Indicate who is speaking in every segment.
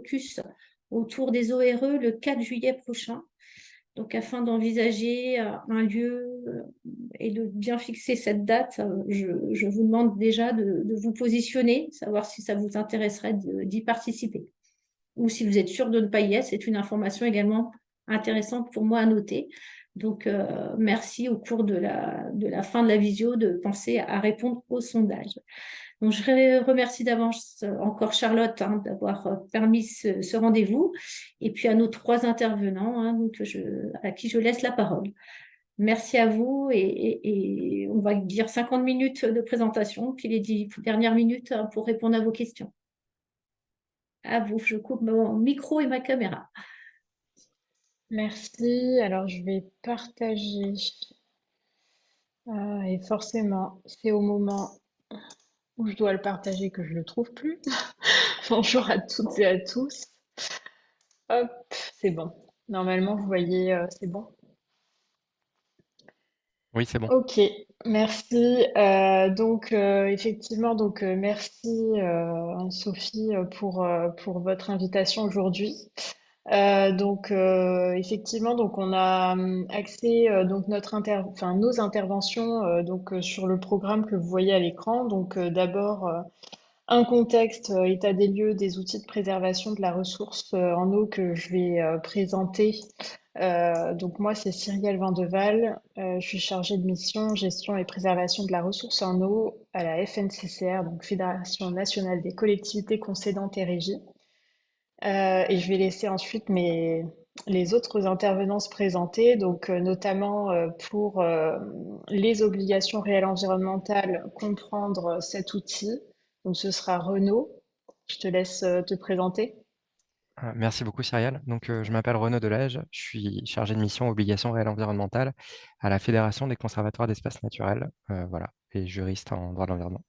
Speaker 1: caucus autour des ORE le 4 juillet prochain. Donc, afin d'envisager un lieu et de bien fixer cette date, je vous demande déjà de vous positionner, savoir si ça vous intéresserait d'y participer. Ou si vous êtes sûr de ne pas y être, c'est une information également intéressante pour moi à noter. Donc, merci au cours de la fin de la visio de penser à répondre au sondage. Donc, je remercie d'avance encore Charlotte d'avoir permis ce rendez-vous et puis à nos trois intervenants à qui je laisse la parole. Merci à vous et on va dire 50 minutes de présentation, puis les 10 dernières minutes pour répondre à vos questions. À vous, je coupe mon micro et ma caméra.
Speaker 2: Merci. Alors, je vais partager. Et forcément, c'est au moment où je dois le partager que je le trouve plus. Bonjour à toutes et à tous. Hop, c'est bon. Normalement, vous voyez, c'est bon.
Speaker 3: Oui, c'est bon.
Speaker 2: Ok, merci. Effectivement, merci Anne-Sophie pour votre invitation aujourd'hui. Effectivement, on a axé nos interventions sur le programme que vous voyez à l'écran. D'abord un contexte, état des lieux des outils de préservation de la ressource en eau que je vais présenter. Moi, c'est Cyrielle Vandeval. Je suis chargée de mission gestion et préservation de la ressource en eau à la FNCCR, donc Fédération nationale des collectivités concédantes et régies. Et je vais laisser ensuite les autres intervenants se présenter, notamment pour les obligations réelles environnementales, comprendre cet outil. Donc ce sera Renaud. Je te laisse te présenter.
Speaker 3: Merci beaucoup, Cyrielle. Je m'appelle Renaud Delage, je suis chargé de mission obligations réelles environnementales à la Fédération des conservatoires d'espaces naturels, voilà, et juriste en droit de l'environnement.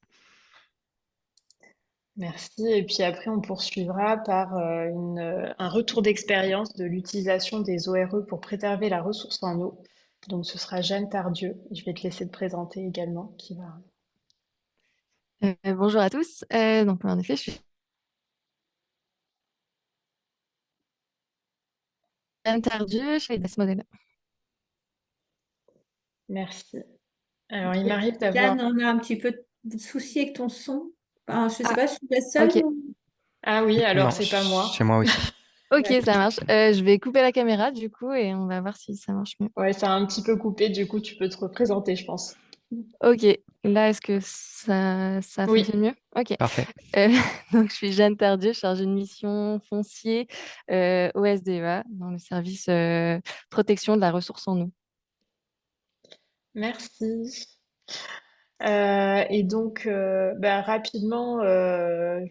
Speaker 2: Merci. Et puis après, on poursuivra par un retour d'expérience de l'utilisation des ORE pour préserver la ressource en eau. Donc ce sera Jeanne Tardieu. Je vais te laisser te présenter également, qui va.
Speaker 4: Bonjour à tous. En effet, je suis Anne Tardieu, je fais des modèles.
Speaker 2: Merci. Alors, il m'arrive d'avoir.
Speaker 1: Jeanne, on a un petit peu de souci avec ton son. Enfin, je ne sais
Speaker 4: Ah,
Speaker 1: pas, je suis la seule.
Speaker 4: ok,
Speaker 2: Ah oui, alors
Speaker 3: Non,
Speaker 2: c'est pas
Speaker 3: chez
Speaker 2: moi.
Speaker 3: moi aussi.
Speaker 4: ok,
Speaker 2: D'accord.
Speaker 4: ça marche. Je vais couper la caméra du coup et on va voir si ça marche mieux.
Speaker 2: Ouais, ça a un petit peu coupé, du coup, tu peux te représenter, je pense.
Speaker 4: Ok, là, est-ce que ça
Speaker 2: Oui,
Speaker 4: fonctionne mieux? Ok.
Speaker 3: Parfait.
Speaker 4: Euh, je suis Jeanne Tardieu, chargée de mission foncier au SDEA, dans le service protection de la ressource en eau.
Speaker 2: merci. Rapidement,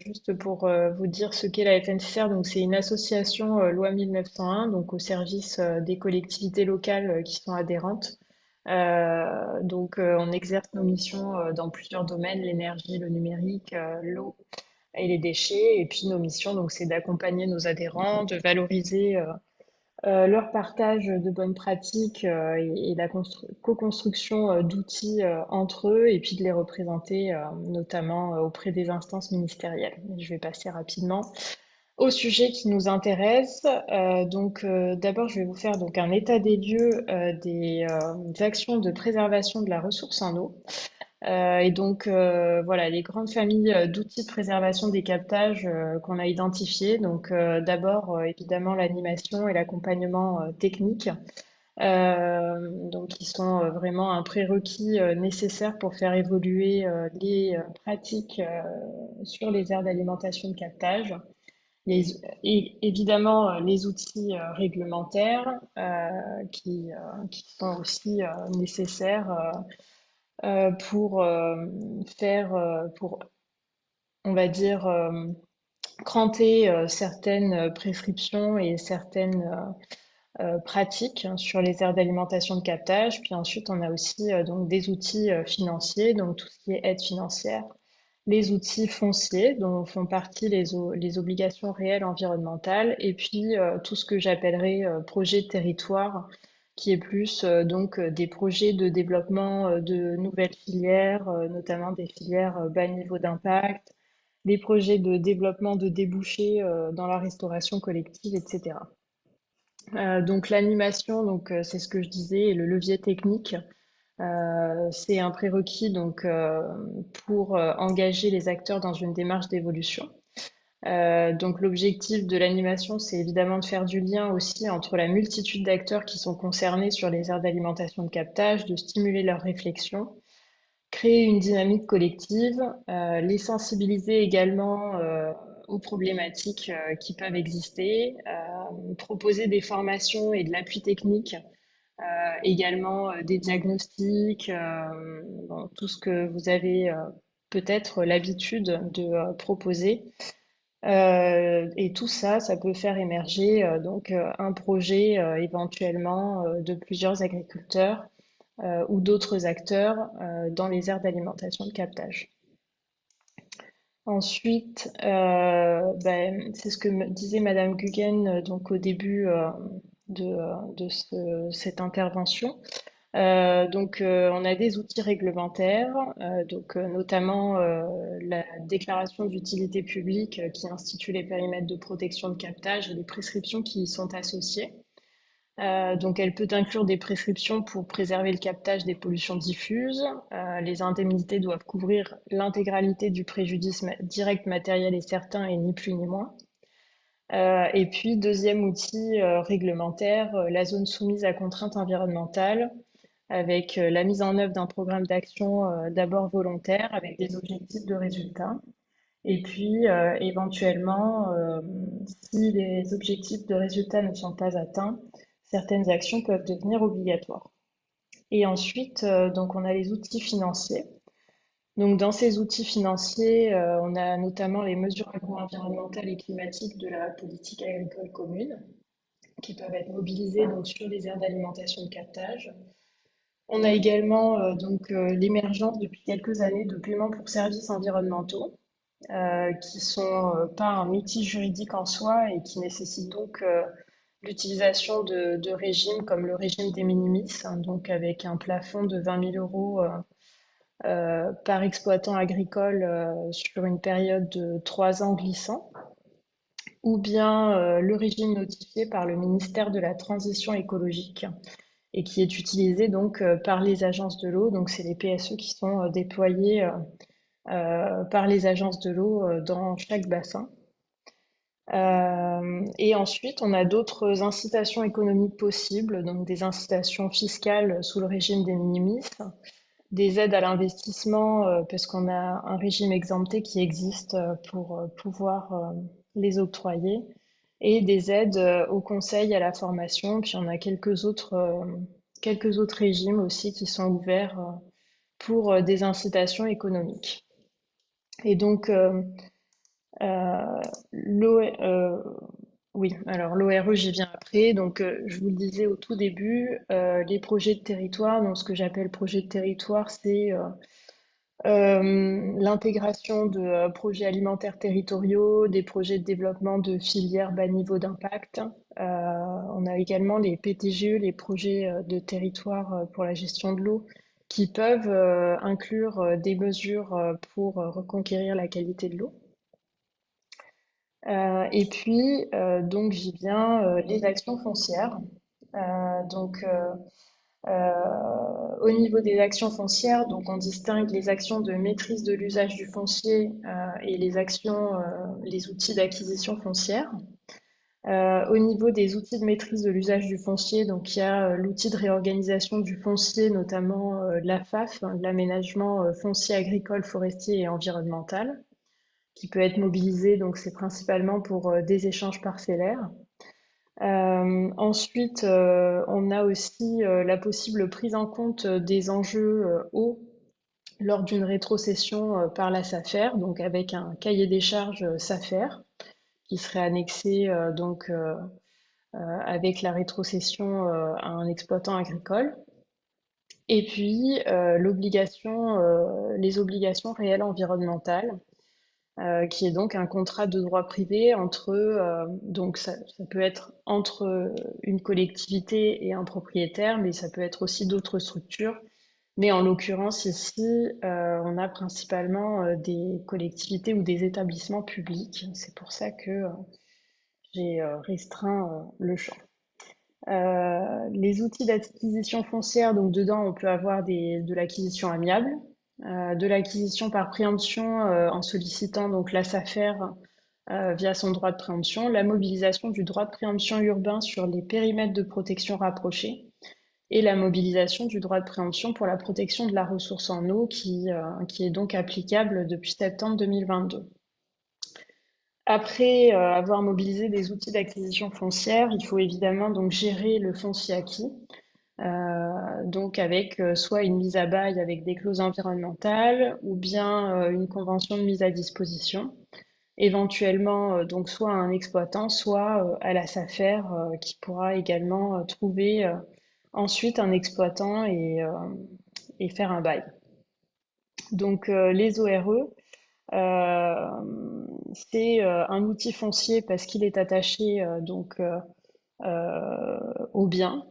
Speaker 2: juste pour vous dire ce qu'est la FNCR, donc c'est une association loi 1901, donc au service des collectivités locales qui sont adhérentes. On exerce nos missions dans plusieurs domaines, l'énergie, le numérique, l'eau et les déchets. Et puis nos missions, donc, c'est d'accompagner nos adhérents, de valoriser leur partage de bonnes pratiques et la co-construction d'outils entre eux et puis de les représenter notamment auprès des instances ministérielles. Je vais passer rapidement au sujet qui nous intéresse. D'abord, je vais vous faire donc un état des lieux des actions de préservation de la ressource en eau. Voilà, les grandes familles d'outils de préservation des captages qu'on a identifiés. D'abord, évidemment, l'animation et l'accompagnement technique, qui sont vraiment un prérequis nécessaire pour faire évoluer les pratiques sur les aires d'alimentation de captage. Et évidemment, les outils réglementaires qui sont aussi nécessaires pour, on va dire, cranter certaines prescriptions et certaines pratiques sur les aires d'alimentation de captage. Puis ensuite, on a aussi donc des outils financiers, donc tout ce qui est aide financière, les outils fonciers dont font partie les obligations réelles environnementales, et puis tout ce que j'appellerais projet de territoire, qui est plus des projets de développement de nouvelles filières, notamment des filières bas niveau d'impact, des projets de développement de débouchés dans la restauration collective, etc. Donc l'animation, c'est ce que je disais, et le levier technique, c'est un prérequis pour engager les acteurs dans une démarche d'évolution. Donc l'objectif de l'animation, c'est évidemment de faire du lien aussi entre la multitude d'acteurs qui sont concernés sur les aires d'alimentation de captage, de stimuler leur réflexion, créer une dynamique collective, les sensibiliser également aux problématiques qui peuvent exister, proposer des formations et de l'appui technique, également des diagnostics, bon, tout ce que vous avez peut-être l'habitude de proposer. Et tout ça, ça peut faire émerger un projet éventuellement de plusieurs agriculteurs ou d'autres acteurs dans les aires d'alimentation de captage. Ensuite, c'est ce que me disait Madame Guggen au début de cette intervention. On a des outils réglementaires, notamment la déclaration d'utilité publique qui institue les périmètres de protection de captage et les prescriptions qui y sont associées. Elle peut inclure des prescriptions pour préserver le captage des pollutions diffuses. Les indemnités doivent couvrir l'intégralité du préjudice direct, matériel et certain, et ni plus ni moins. Et puis, deuxième outil réglementaire, la zone soumise à contraintes environnementales, avec la mise en œuvre d'un programme d'action d'abord volontaire, avec des objectifs de résultat. Et puis, éventuellement, si les objectifs de résultat ne sont pas atteints, certaines actions peuvent devenir obligatoires. Et ensuite, on a les outils financiers. Donc, dans ces outils financiers, on a notamment les mesures agro-environnementales et climatiques de la politique agricole commune, qui peuvent être mobilisées sur les aires d'alimentation de captage. On a également l'émergence depuis quelques années de paiements pour services environnementaux, qui sont pas un outil juridique en soi et qui nécessitent l'utilisation de régimes comme le régime des minimis, avec un plafond de 20 000 euros par exploitant agricole sur une période de 3 ans glissant, ou bien le régime notifié par le ministère de la Transition écologique et qui est utilisé par les agences de l'eau. Donc c'est les PSE qui sont déployés par les agences de l'eau dans chaque bassin. Et ensuite, on a d'autres incitations économiques possibles, donc des incitations fiscales sous le régime des minimis, des aides à l'investissement, parce qu'on a un régime exempté qui existe pour pouvoir les octroyer, et des aides au conseil, à la formation, puis on a quelques autres régimes aussi qui sont ouverts pour des incitations économiques. Et donc, l'ORE, j'y viens après. Donc, je vous le disais au tout début, les projets de territoire, donc ce que j'appelle projet de territoire, c'est l'intégration de projets alimentaires territoriaux, des projets de développement de filières bas niveau d'impact. On a également les PTGE, les projets de territoire pour la gestion de l'eau, qui peuvent inclure des mesures pour reconquérir la qualité de l'eau. Et puis, j'y viens, les actions foncières. Au niveau des actions foncières, on distingue les actions de maîtrise de l'usage du foncier et les outils d'acquisition foncière. Au niveau des outils de maîtrise de l'usage du foncier, il y a l'outil de réorganisation du foncier, notamment l'AFAF, l'aménagement foncier agricole, forestier et environnemental, qui peut être mobilisé, c'est principalement pour des échanges parcellaires. Ensuite, on a aussi la possible prise en compte des enjeux eau lors d'une rétrocession par la SAFER, avec un cahier des charges SAFER qui serait annexé avec la rétrocession à un exploitant agricole. Et puis les obligations réelles environnementales, qui est donc un contrat de droit privé entre, ça peut être entre une collectivité et un propriétaire, mais ça peut être aussi d'autres structures, Mais en l'occurrence, ici, on a principalement des collectivités ou des établissements publics. C'est pour ça que j'ai restreint le champ. Les outils d'acquisition foncière, donc dedans, on peut avoir de l'acquisition amiable, de l'acquisition par préemption en sollicitant donc la SAFER via son droit de préemption, la mobilisation du droit de préemption urbain sur les périmètres de protection rapprochés et la mobilisation du droit de préemption pour la protection de la ressource en eau qui est donc applicable depuis septembre 2022. Après avoir mobilisé des outils d'acquisition foncière, il faut évidemment donc gérer le foncier acquis, donc avec soit une mise à bail avec des clauses environnementales ou bien une convention de mise à disposition, éventuellement donc soit à un exploitant, soit à la SAFER qui pourra également trouver ensuite un exploitant et faire un bail. Donc les ORE, c'est un outil foncier parce qu'il est attaché au bien,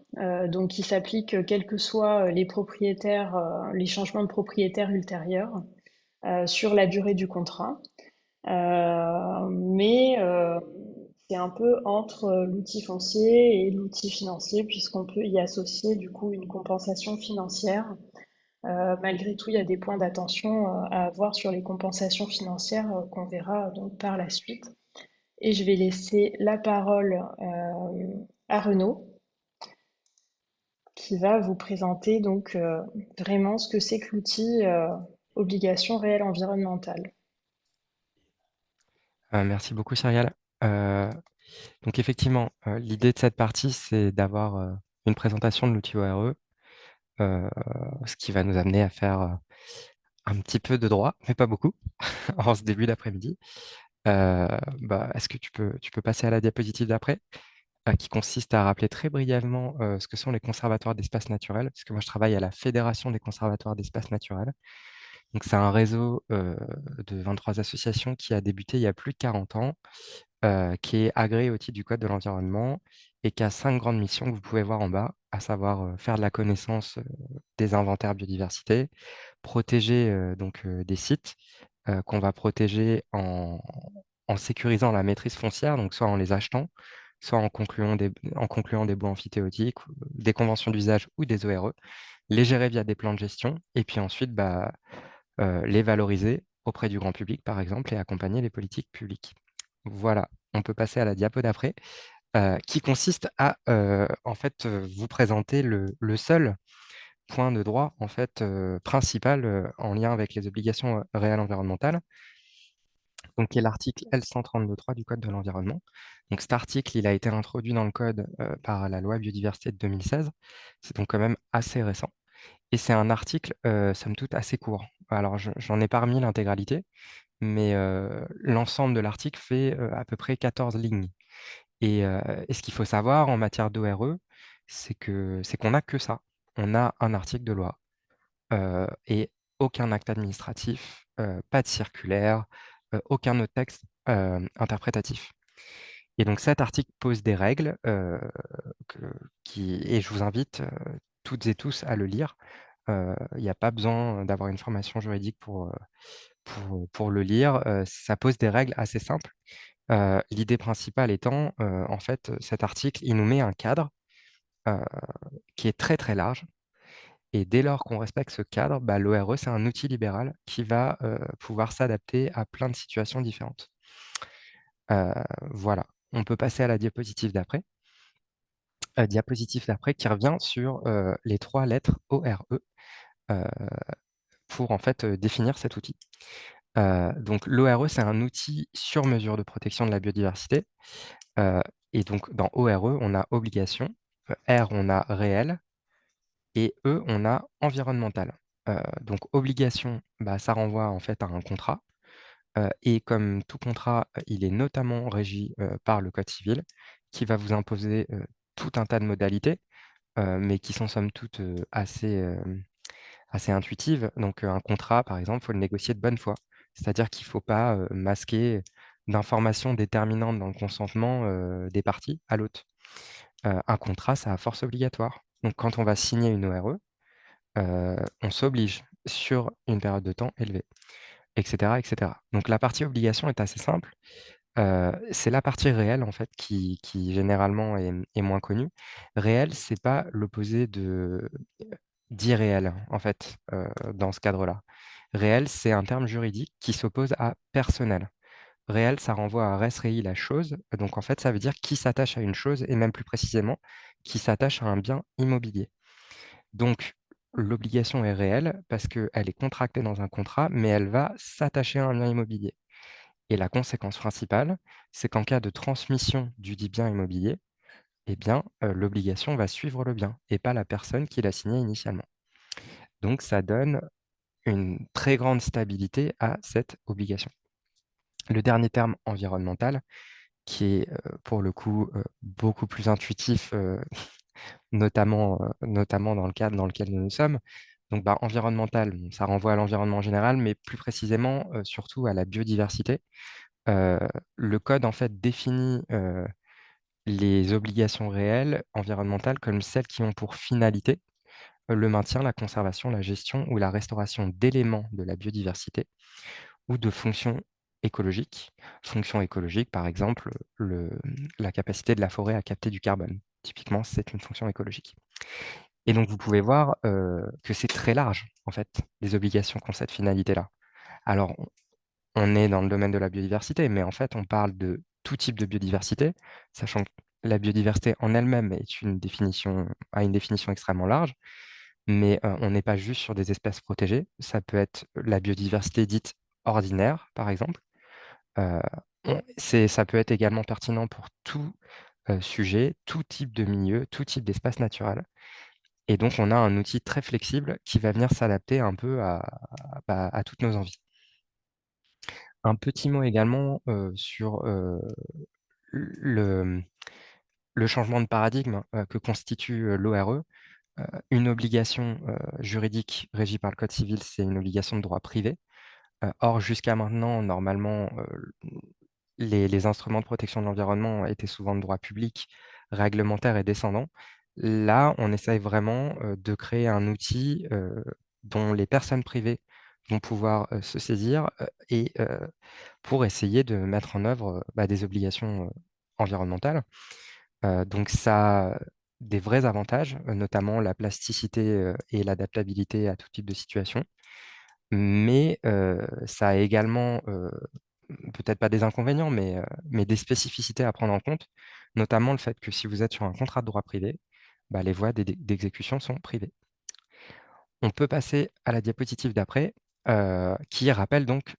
Speaker 2: donc il s'applique quels que soient les propriétaires, les changements de propriétaires ultérieurs sur la durée du contrat. Mais c'est un peu entre l'outil foncier et l'outil financier puisqu'on peut y associer du coup une compensation financière. Malgré tout, il y a des points d'attention à avoir sur les compensations financières qu'on verra donc par la suite. Et je vais laisser la parole à Renaud, qui va vous présenter donc vraiment ce que c'est que l'outil obligation réelle environnementale.
Speaker 3: Merci beaucoup, Cyrielle. Donc effectivement, l'idée de cette partie, c'est d'avoir une présentation de l'outil ORE, ce qui va nous amener à faire un petit peu de droit, mais pas beaucoup, en ce début d'après-midi. Est-ce que tu peux passer à la diapositive d'après, qui consiste à rappeler très brièvement ce que sont les conservatoires d'espaces naturels, puisque moi je travaille à la Fédération des conservatoires d'espaces naturels. Donc c'est un réseau de 23 associations qui a débuté il y a plus de 40 ans, qui est agréé au titre du Code de l'environnement et qui a 5 grandes missions que vous pouvez voir en bas, à savoir faire de la connaissance des inventaires biodiversité, protéger des sites qu'on va protéger en sécurisant la maîtrise foncière, donc soit en les achetant, soit en concluant des baux amphithéotiques, des conventions d'usage ou des ORE, les gérer via des plans de gestion, et puis ensuite les valoriser auprès du grand public, par exemple, et accompagner les politiques publiques. Voilà, on peut passer à la diapo d'après, qui consiste à vous présenter le seul point de droit en fait, principal en lien avec les obligations réelles environnementales, donc qui est l'article L132.3 du Code de l'environnement. Donc cet article, il a été introduit dans le Code par la loi biodiversité de 2016. C'est donc quand même assez récent. Et c'est un article, somme toute, assez court. Alors, j'en ai pas remis l'intégralité, mais l'ensemble de l'article fait à peu près 14 lignes. Et ce qu'il faut savoir en matière d'ORE, c'est qu'on n'a que ça. On a un article de loi et aucun acte administratif, pas de circulaire, aucun autre texte interprétatif. Et donc cet article pose des règles et je vous invite toutes et tous à le lire. Il n'y a pas besoin d'avoir une formation juridique pour le lire. Ça pose des règles assez simples. L'idée principale étant, en fait, cet article, il nous met un cadre euh, qui est très très large. Et dès lors qu'on respecte ce cadre, l'ORE, c'est un outil libéral qui va pouvoir s'adapter à plein de situations différentes. Voilà, on peut passer à la diapositive d'après. Diapositive d'après qui revient sur les 3 lettres ORE pour en fait définir cet outil. Donc l'ORE, c'est un outil sur mesure de protection de la biodiversité. Et donc dans ORE, on a obligation, R, on a réel, et E, on a environnemental. Donc obligation, ça renvoie en fait à un contrat. Et comme tout contrat, il est notamment régi par le Code civil, qui va vous imposer tout un tas de modalités, mais qui sont somme toute assez intuitives. Donc un contrat, par exemple, il faut le négocier de bonne foi. C'est-à-dire qu'il ne faut pas masquer d'informations déterminantes dans le consentement des parties à l'autre. Un contrat, ça a force obligatoire. Donc quand on va signer une ORE, on s'oblige sur une période de temps élevée, etc., etc. Donc la partie obligation est assez simple. C'est la partie réelle, en fait, qui généralement est moins connue. Réel, c'est pas l'opposé d'irréel, en fait, dans ce cadre-là. Réel, c'est un terme juridique qui s'oppose à personnel. Réel, ça renvoie à res rei, la chose. Donc, en fait, ça veut dire qui s'attache à une chose, et même plus précisément, qui s'attache à un bien immobilier. Donc, l'obligation est réelle parce qu'elle est contractée dans un contrat, mais elle va s'attacher à un bien immobilier. Et la conséquence principale, c'est qu'en cas de transmission du dit bien immobilier, eh bien, l'obligation va suivre le bien et pas la personne qui l'a signé initialement. Donc, ça donne une très grande stabilité à cette obligation. Le dernier terme, environnemental, qui est pour le coup beaucoup plus intuitif, notamment dans le cadre dans lequel nous sommes. Donc, environnemental, bon, ça renvoie à l'environnement en général, mais plus précisément, surtout à la biodiversité. Le code, en fait, définit les obligations réelles environnementales comme celles qui ont pour finalité le maintien, la conservation, la gestion ou la restauration d'éléments de la biodiversité ou de fonctions écologiques. Fonctions écologiques, par exemple, la capacité de la forêt à capter du carbone. Typiquement, c'est une fonction écologique. Et donc, vous pouvez voir que c'est très large, en fait, les obligations qui ont cette finalité-là. Alors, on est dans le domaine de la biodiversité, mais en fait, on parle de tout type de biodiversité, sachant que la biodiversité en elle-même a une définition extrêmement large, mais on n'est pas juste sur des espèces protégées. Ça peut être la biodiversité dite ordinaire, par exemple. Euh, Ça peut être également pertinent pour tout sujet, tout type de milieu, tout type d'espace naturel. Et donc, on a un outil très flexible qui va venir s'adapter un peu à toutes nos envies. Un petit mot également sur le, le changement de paradigme que constitue l'ORE. Une obligation juridique régie par le Code civil, c'est une obligation de droit privé. Or, jusqu'à maintenant, normalement, les instruments de protection de l'environnement étaient souvent de droit public, réglementaire et descendant. Là, on essaye vraiment de créer un outil dont les personnes privées vont pouvoir se saisir et pour essayer de mettre en œuvre des obligations environnementales. Donc ça a des vrais avantages, notamment la plasticité et l'adaptabilité à tout type de situation. Mais ça a également, peut-être pas des inconvénients, mais des spécificités à prendre en compte, notamment le fait que si vous êtes sur un contrat de droit privé, les voies d'exécution sont privées. On peut passer à la diapositive d'après, qui rappelle donc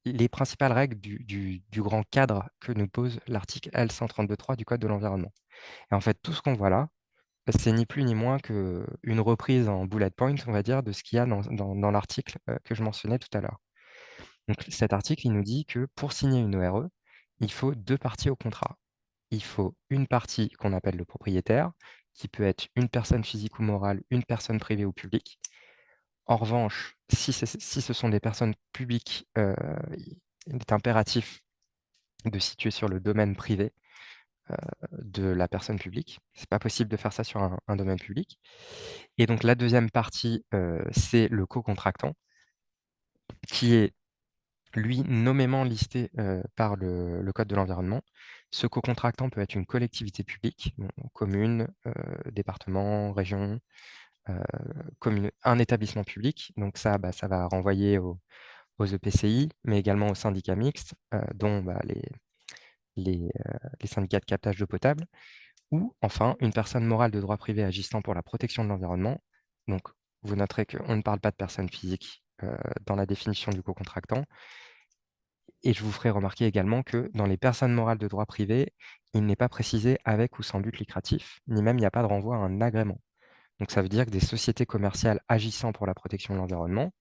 Speaker 3: les principales règles du grand cadre que nous pose l'article L132.3 du Code de l'environnement. Et en fait, tout ce qu'on voit là, c'est ni plus ni moins qu'une reprise en bullet point, on va dire, de ce qu'il y a dans l'article que je mentionnais tout à l'heure. Donc, cet article, il nous dit que pour signer une ORE, il faut deux parties au contrat. Il faut une partie qu'on appelle le propriétaire, qui peut être une personne physique ou morale, une personne privée ou publique. En revanche, si ce sont des personnes publiques, il est impératif de situer sur le domaine privé de la personne publique. Ce n'est pas possible de faire ça sur un domaine public. Et donc, la deuxième partie, c'est le co-contractant, qui est, lui, nommément listé par le Code de l'environnement. Ce co-contractant peut être une collectivité publique, commune, département, région, un établissement public. Donc ça, ça va renvoyer aux EPCI, mais également aux syndicats mixtes, dont les syndicats de captage d'eau potable, ou enfin une personne morale de droit privé agissant pour la protection de l'environnement. Donc, vous noterez qu'on ne parle pas de personne physique dans la définition du co-contractant. Et je vous ferai remarquer également que dans les personnes morales de droit privé, il n'est pas précisé avec ou sans but lucratif, ni même il n'y a pas de renvoi à un agrément. Donc ça veut dire que des sociétés commerciales agissant pour la protection de l'environnement,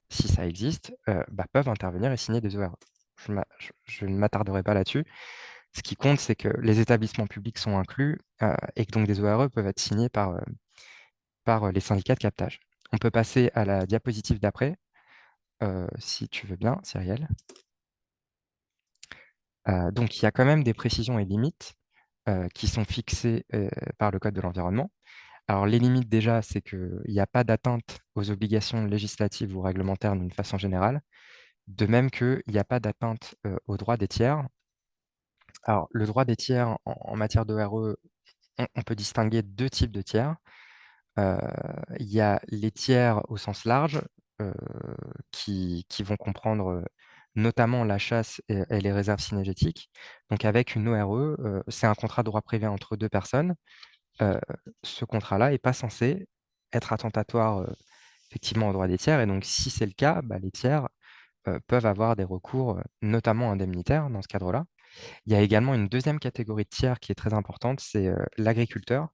Speaker 3: si ça existe, peuvent intervenir et signer des ORE. Je ne m'attarderai pas là-dessus. Ce qui compte, c'est que les établissements publics sont inclus et que donc des ORE peuvent être signés par les syndicats de captage. On peut passer à la diapositive d'après, si tu veux bien, Cyrielle. Donc, il y a quand même des précisions et limites qui sont fixées par le Code de l'environnement. Alors, les limites, déjà, c'est qu'il n'y a pas d'atteinte aux obligations législatives ou réglementaires d'une façon générale, de même qu'il n'y a pas d'atteinte aux droits des tiers. Alors, le droit des tiers en matière d'ORE, on peut distinguer deux types de tiers. Euh, Il y a les tiers au sens large, euh, qui vont comprendre notamment la chasse et les réserves cynégétiques. Donc, avec une ORE, c'est un contrat de droit privé entre deux personnes. Euh, Ce contrat-là n'est pas censé être attentatoire effectivement aux droits des tiers. Et donc, si c'est le cas, bah, les tiers peuvent avoir des recours, notamment indemnitaires, dans ce cadre-là. Il y a également une deuxième catégorie de tiers qui est très importante, c'est l'agriculteur.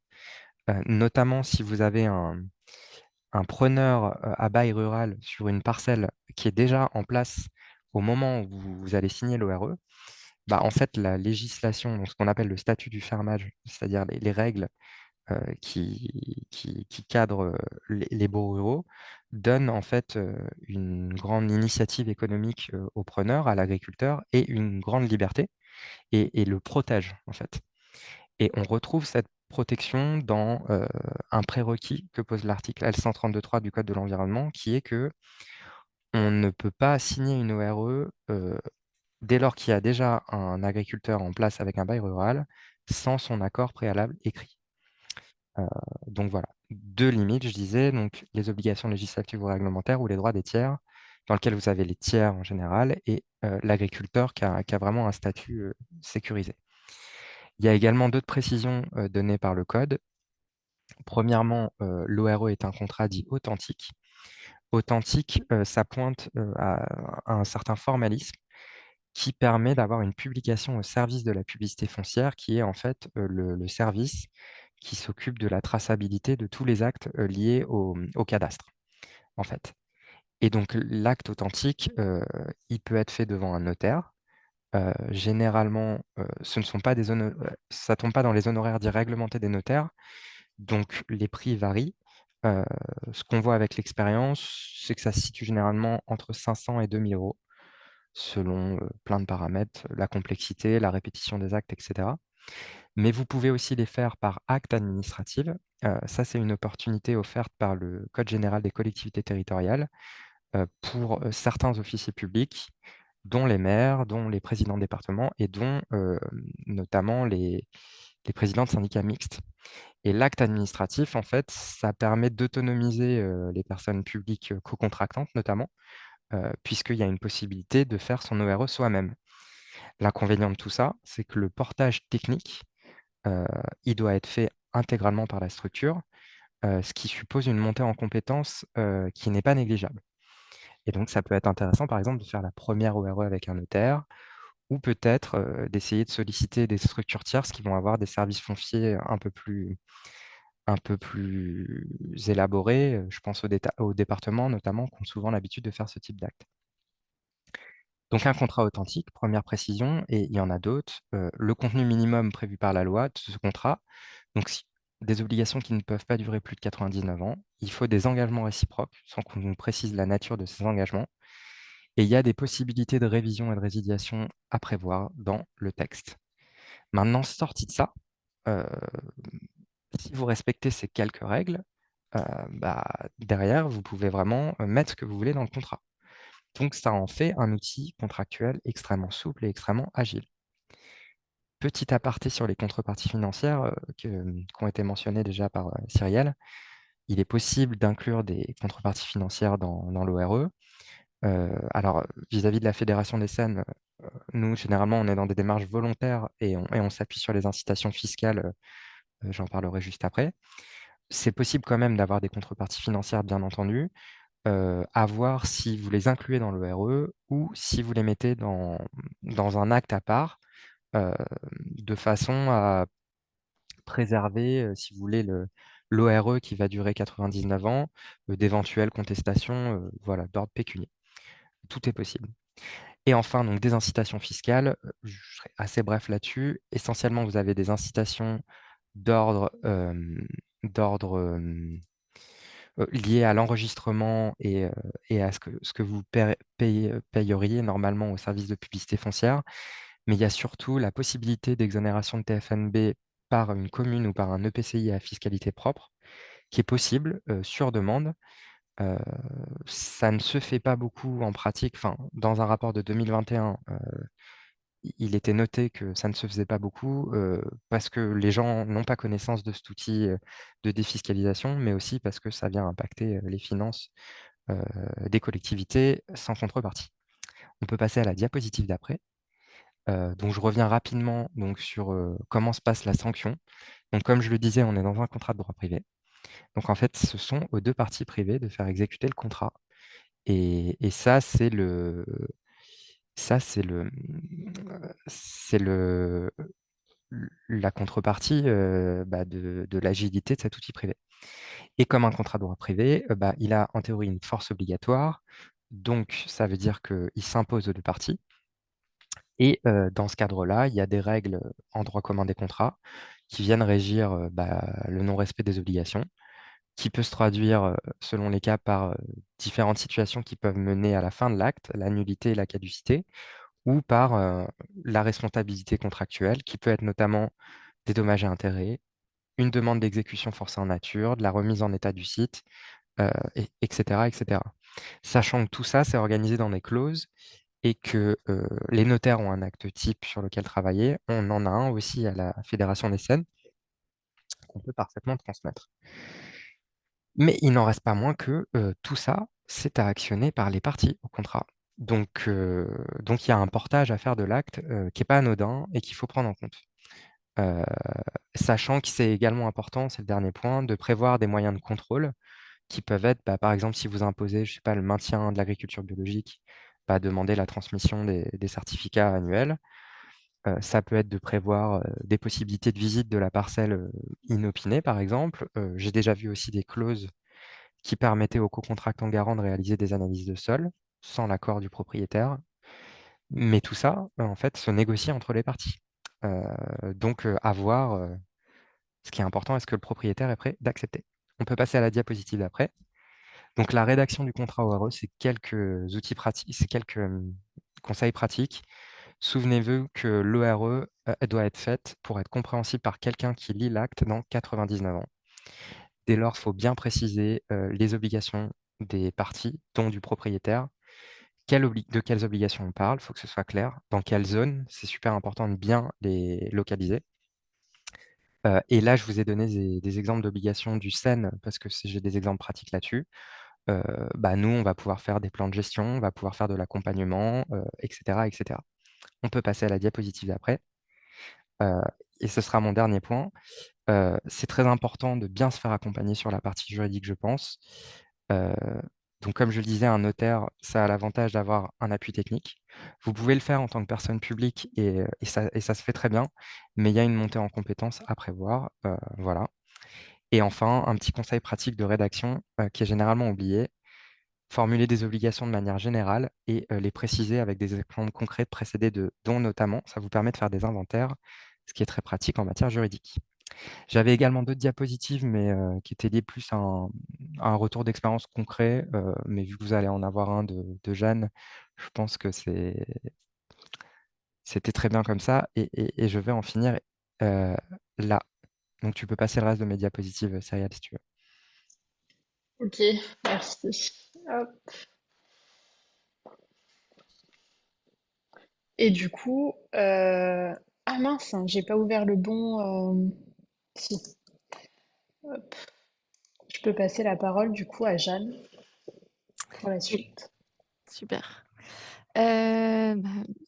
Speaker 3: Notamment si vous avez un preneur à bail rural sur une parcelle qui est déjà en place au moment où vous allez signer l'ORE, bah, en fait, la législation, donc ce qu'on appelle le statut du fermage, c'est-à-dire les règles qui cadrent les baux ruraux, donne en fait une grande initiative économique au preneur, à l'agriculteur, et une grande liberté, et le protège en fait. Et on retrouve cette protection dans un prérequis que pose l'article L132.3 du Code de l'environnement, qui est que on ne peut pas signer une ORE dès lors qu'il y a déjà un agriculteur en place avec un bail rural sans son accord préalable écrit. Donc voilà, deux limites, je disais, donc les obligations législatives ou réglementaires ou les droits des tiers, dans lequel vous avez les tiers en général et l'agriculteur qui a vraiment un statut sécurisé. Il y a également d'autres précisions données par le Code. Premièrement, l'ORE est un contrat dit authentique. Authentique, ça pointe à un certain formalisme qui permet d'avoir une publication au service de la publicité foncière, qui est en fait le service qui s'occupe de la traçabilité de tous les actes liés au cadastre, en fait. Et donc, l'acte authentique, il peut être fait devant un notaire. Généralement, ce ne sont pas ça tombe pas dans les honoraires dits réglementés des notaires, donc les prix varient. Ce qu'on voit avec l'expérience, c'est que ça se situe généralement entre 500 et 2000 euros, selon plein de paramètres, la complexité, la répétition des actes, etc. Mais vous pouvez aussi les faire par acte administratif. Ça, c'est une opportunité offerte par le Code général des collectivités territoriales pour certains officiers publics, dont les maires, dont les présidents de département et dont notamment les présidents de syndicats mixtes. Et l'acte administratif, en fait, ça permet d'autonomiser les personnes publiques co-contractantes, notamment, puisqu'il y a une possibilité de faire son ORE soi-même. L'inconvénient de tout ça, c'est que le portage technique, il doit être fait intégralement par la structure, ce qui suppose une montée en compétences qui n'est pas négligeable. Et donc, ça peut être intéressant, par exemple, de faire la première ORE avec un notaire, ou peut-être d'essayer de solliciter des structures tierces qui vont avoir des services fonciers un peu plus élaborés. Je pense aux départements, notamment, qui ont souvent l'habitude de faire ce type d'acte. Donc, un contrat authentique, première précision, et il y en a d'autres. Le contenu minimum prévu par la loi de ce contrat, donc des obligations qui ne peuvent pas durer plus de 99 ans. Il faut des engagements réciproques, sans qu'on nous précise la nature de ces engagements. Et il y a des possibilités de révision et de résiliation à prévoir dans le texte. Maintenant, sorti de ça, euh, si vous respectez ces quelques règles, bah, derrière, vous pouvez vraiment mettre ce que vous voulez dans le contrat. Donc, ça en fait un outil contractuel extrêmement souple et extrêmement agile. Petit aparté sur les contreparties financières qui ont été mentionnées déjà par Cyrielle. Il est possible d'inclure des contreparties financières dans l'ORE. Alors, vis-à-vis de la Fédération des Seines, nous, généralement, on est dans des démarches volontaires et on s'appuie sur les incitations fiscales. J'en parlerai juste après. C'est possible quand même d'avoir des contreparties financières, bien entendu, à voir si vous les incluez dans l'ORE ou si vous les mettez dans un acte à part, euh, de façon à préserver, si vous voulez, l'ORE qui va durer 99 ans, d'éventuelles contestations voilà, d'ordre pécunier. Tout est possible. Et enfin, donc, des incitations fiscales, je serai assez bref là-dessus. Essentiellement, vous avez des incitations d'ordre liées à l'enregistrement et à ce que vous payeriez normalement au service de publicité foncière. Mais il y a surtout la possibilité d'exonération de TFNB par une commune ou par un EPCI à fiscalité propre, qui est possible sur demande. Ça ne se fait pas beaucoup en pratique. Enfin, dans un rapport de 2021, il était noté que ça ne se faisait pas beaucoup parce que les gens n'ont pas connaissance de cet outil de défiscalisation, mais aussi parce que ça vient impacter les finances des collectivités sans contrepartie. On peut passer à la diapositive d'après. Donc, je reviens rapidement donc, sur comment se passe la sanction. Donc, comme je le disais, on est dans un contrat de droit privé. Donc, en fait, ce sont aux deux parties privées de faire exécuter le contrat. Et ça, c'est la contrepartie de l'agilité de cet outil privé. Et comme un contrat de droit privé, il a en théorie une force obligatoire. Donc, ça veut dire qu'il s'impose aux deux parties. Et dans ce cadre-là, il y a des règles en droit commun des contrats qui viennent régir le non-respect des obligations, qui peut se traduire, selon les cas, par différentes situations qui peuvent mener à la fin de l'acte, la nullité et la caducité, ou par la responsabilité contractuelle, qui peut être notamment des dommages et intérêts, une demande d'exécution forcée en nature, de la remise en état du site, etc., etc. Sachant que tout ça, c'est organisé dans des clauses et que les notaires ont un acte type sur lequel travailler. On en a un aussi à la Fédération des Seines qu'on peut parfaitement transmettre. Mais il n'en reste pas moins que tout ça, c'est à actionner par les parties au contrat. Donc il y a un portage à faire de l'acte qui n'est pas anodin et qu'il faut prendre en compte. Sachant que c'est également important, c'est le dernier point, de prévoir des moyens de contrôle qui peuvent être, par exemple, si vous imposez, je sais pas, le maintien de l'agriculture biologique, demander la transmission des certificats annuels. Ça peut être de prévoir des possibilités de visite de la parcelle inopinée, par exemple. J'ai déjà vu aussi des clauses qui permettaient aux co-contractants garants de réaliser des analyses de sol sans l'accord du propriétaire. Mais tout ça, en fait, se négocie entre les parties. Donc, à voir, ce qui est important, est-ce que le propriétaire est prêt d'accepter? On peut passer à la diapositive d'après. Donc, la rédaction du contrat ORE, c'est quelques outils pratiques, c'est quelques conseils pratiques. Souvenez-vous que l'ORE elle doit être faite pour être compréhensible par quelqu'un qui lit l'acte dans 99 ans. Dès lors, il faut bien préciser les obligations des parties, dont du propriétaire. De quelles obligations on parle, il faut que ce soit clair. Dans quelle zone, c'est super important de bien les localiser. Et là, je vous ai donné des exemples d'obligations du SEN parce que j'ai des exemples pratiques là-dessus. Nous, on va pouvoir faire des plans de gestion, on va pouvoir faire de l'accompagnement, etc., etc. On peut passer à la diapositive d'après. Et ce sera mon dernier point. C'est très important de bien se faire accompagner sur la partie juridique, je pense. Euh, donc, comme je le disais, un notaire, ça a l'avantage d'avoir un appui technique. Vous pouvez le faire en tant que personne publique et ça se fait très bien, mais il y a une montée en compétences à prévoir. Voilà. Et enfin, un petit conseil pratique de rédaction qui est généralement oublié. Formuler des obligations de manière générale et les préciser avec des exemples concrets précédés de dont notamment, ça vous permet de faire des inventaires, ce qui est très pratique en matière juridique. J'avais également d'autres diapositives, mais qui étaient liées plus à un retour d'expérience concret. Mais vu que vous allez en avoir un de Jeanne, je pense que c'était très bien comme ça. Et je vais en finir là. Donc, tu peux passer le reste de mes diapositives, Cyrielle, si tu veux.
Speaker 2: Ok, merci. Hop. Et du coup, ah mince, hein, j'ai pas ouvert le bon. Si, hop. Je peux passer la parole du coup à Jeanne pour la
Speaker 4: Oui,
Speaker 2: suite.
Speaker 4: super. Bah,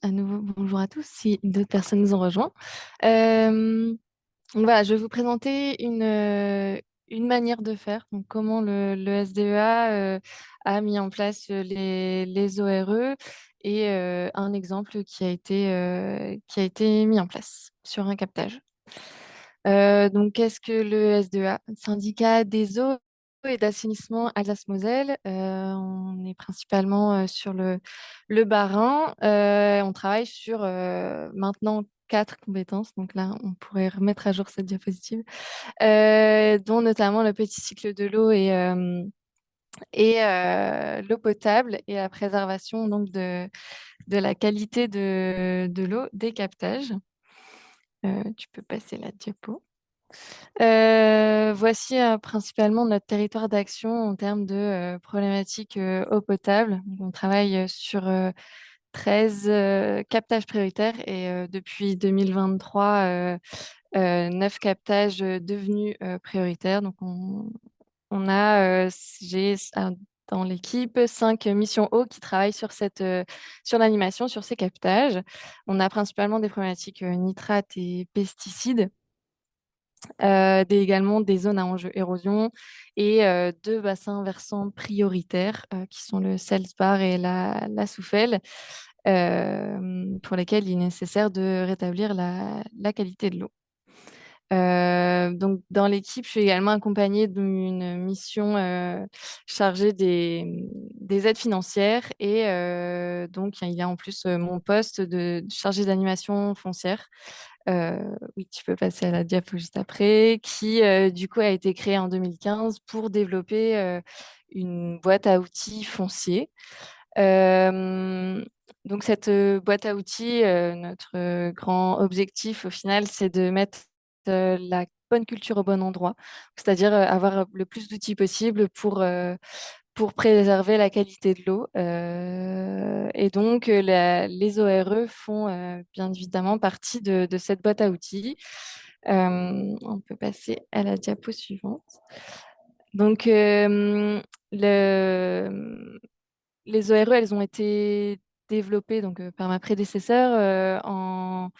Speaker 4: à nouveau, bonjour à tous, si d'autres personnes nous ont rejoints. Euh, donc voilà, je vais vous présenter une manière de faire, donc comment le SDEA a mis en place les ORE et un exemple qui a été mis en place sur un captage. Donc, qu'est-ce que le SDEA? Syndicat des eaux et d'assainissement Alsace-Moselle. On est principalement sur le Bas-Rhin. On travaille sur maintenant 4 compétences. Donc là, on pourrait remettre à jour cette diapositive, dont notamment le petit cycle de l'eau et l'eau potable et la préservation donc de la qualité de l'eau des captages. Tu peux passer la diapo. Voici principalement notre territoire d'action en termes de problématiques eau potable. Donc, on travaille sur 13 captages prioritaires et depuis 2023, 9 captages devenus prioritaires. Donc, on a, dans l'équipe 5 missions eau qui travaillent sur l'animation, sur ces captages. On a principalement des problématiques nitrates et pesticides, également des zones à enjeu érosion et 2 bassins versants prioritaires qui sont le Selsbar et la Soufel, pour lesquels il est nécessaire de rétablir la qualité de l'eau. Donc, dans l'équipe, je suis également accompagnée d'une mission chargée des aides financières et donc il y a en plus mon poste de chargée d'animation foncière. Oui, tu peux passer à la diapo juste après, qui du coup a été créée en 2015 pour développer une boîte à outils foncier. Euh, donc cette boîte à outils, notre grand objectif au final, c'est de mettre la bonne culture au bon endroit, c'est-à-dire avoir le plus d'outils possible pour préserver la qualité de l'eau. Et donc, les ORE font bien évidemment partie de cette boîte à outils. On peut passer à la diapo suivante. Donc, les ORE, elles ont été développées donc, par ma prédécesseur en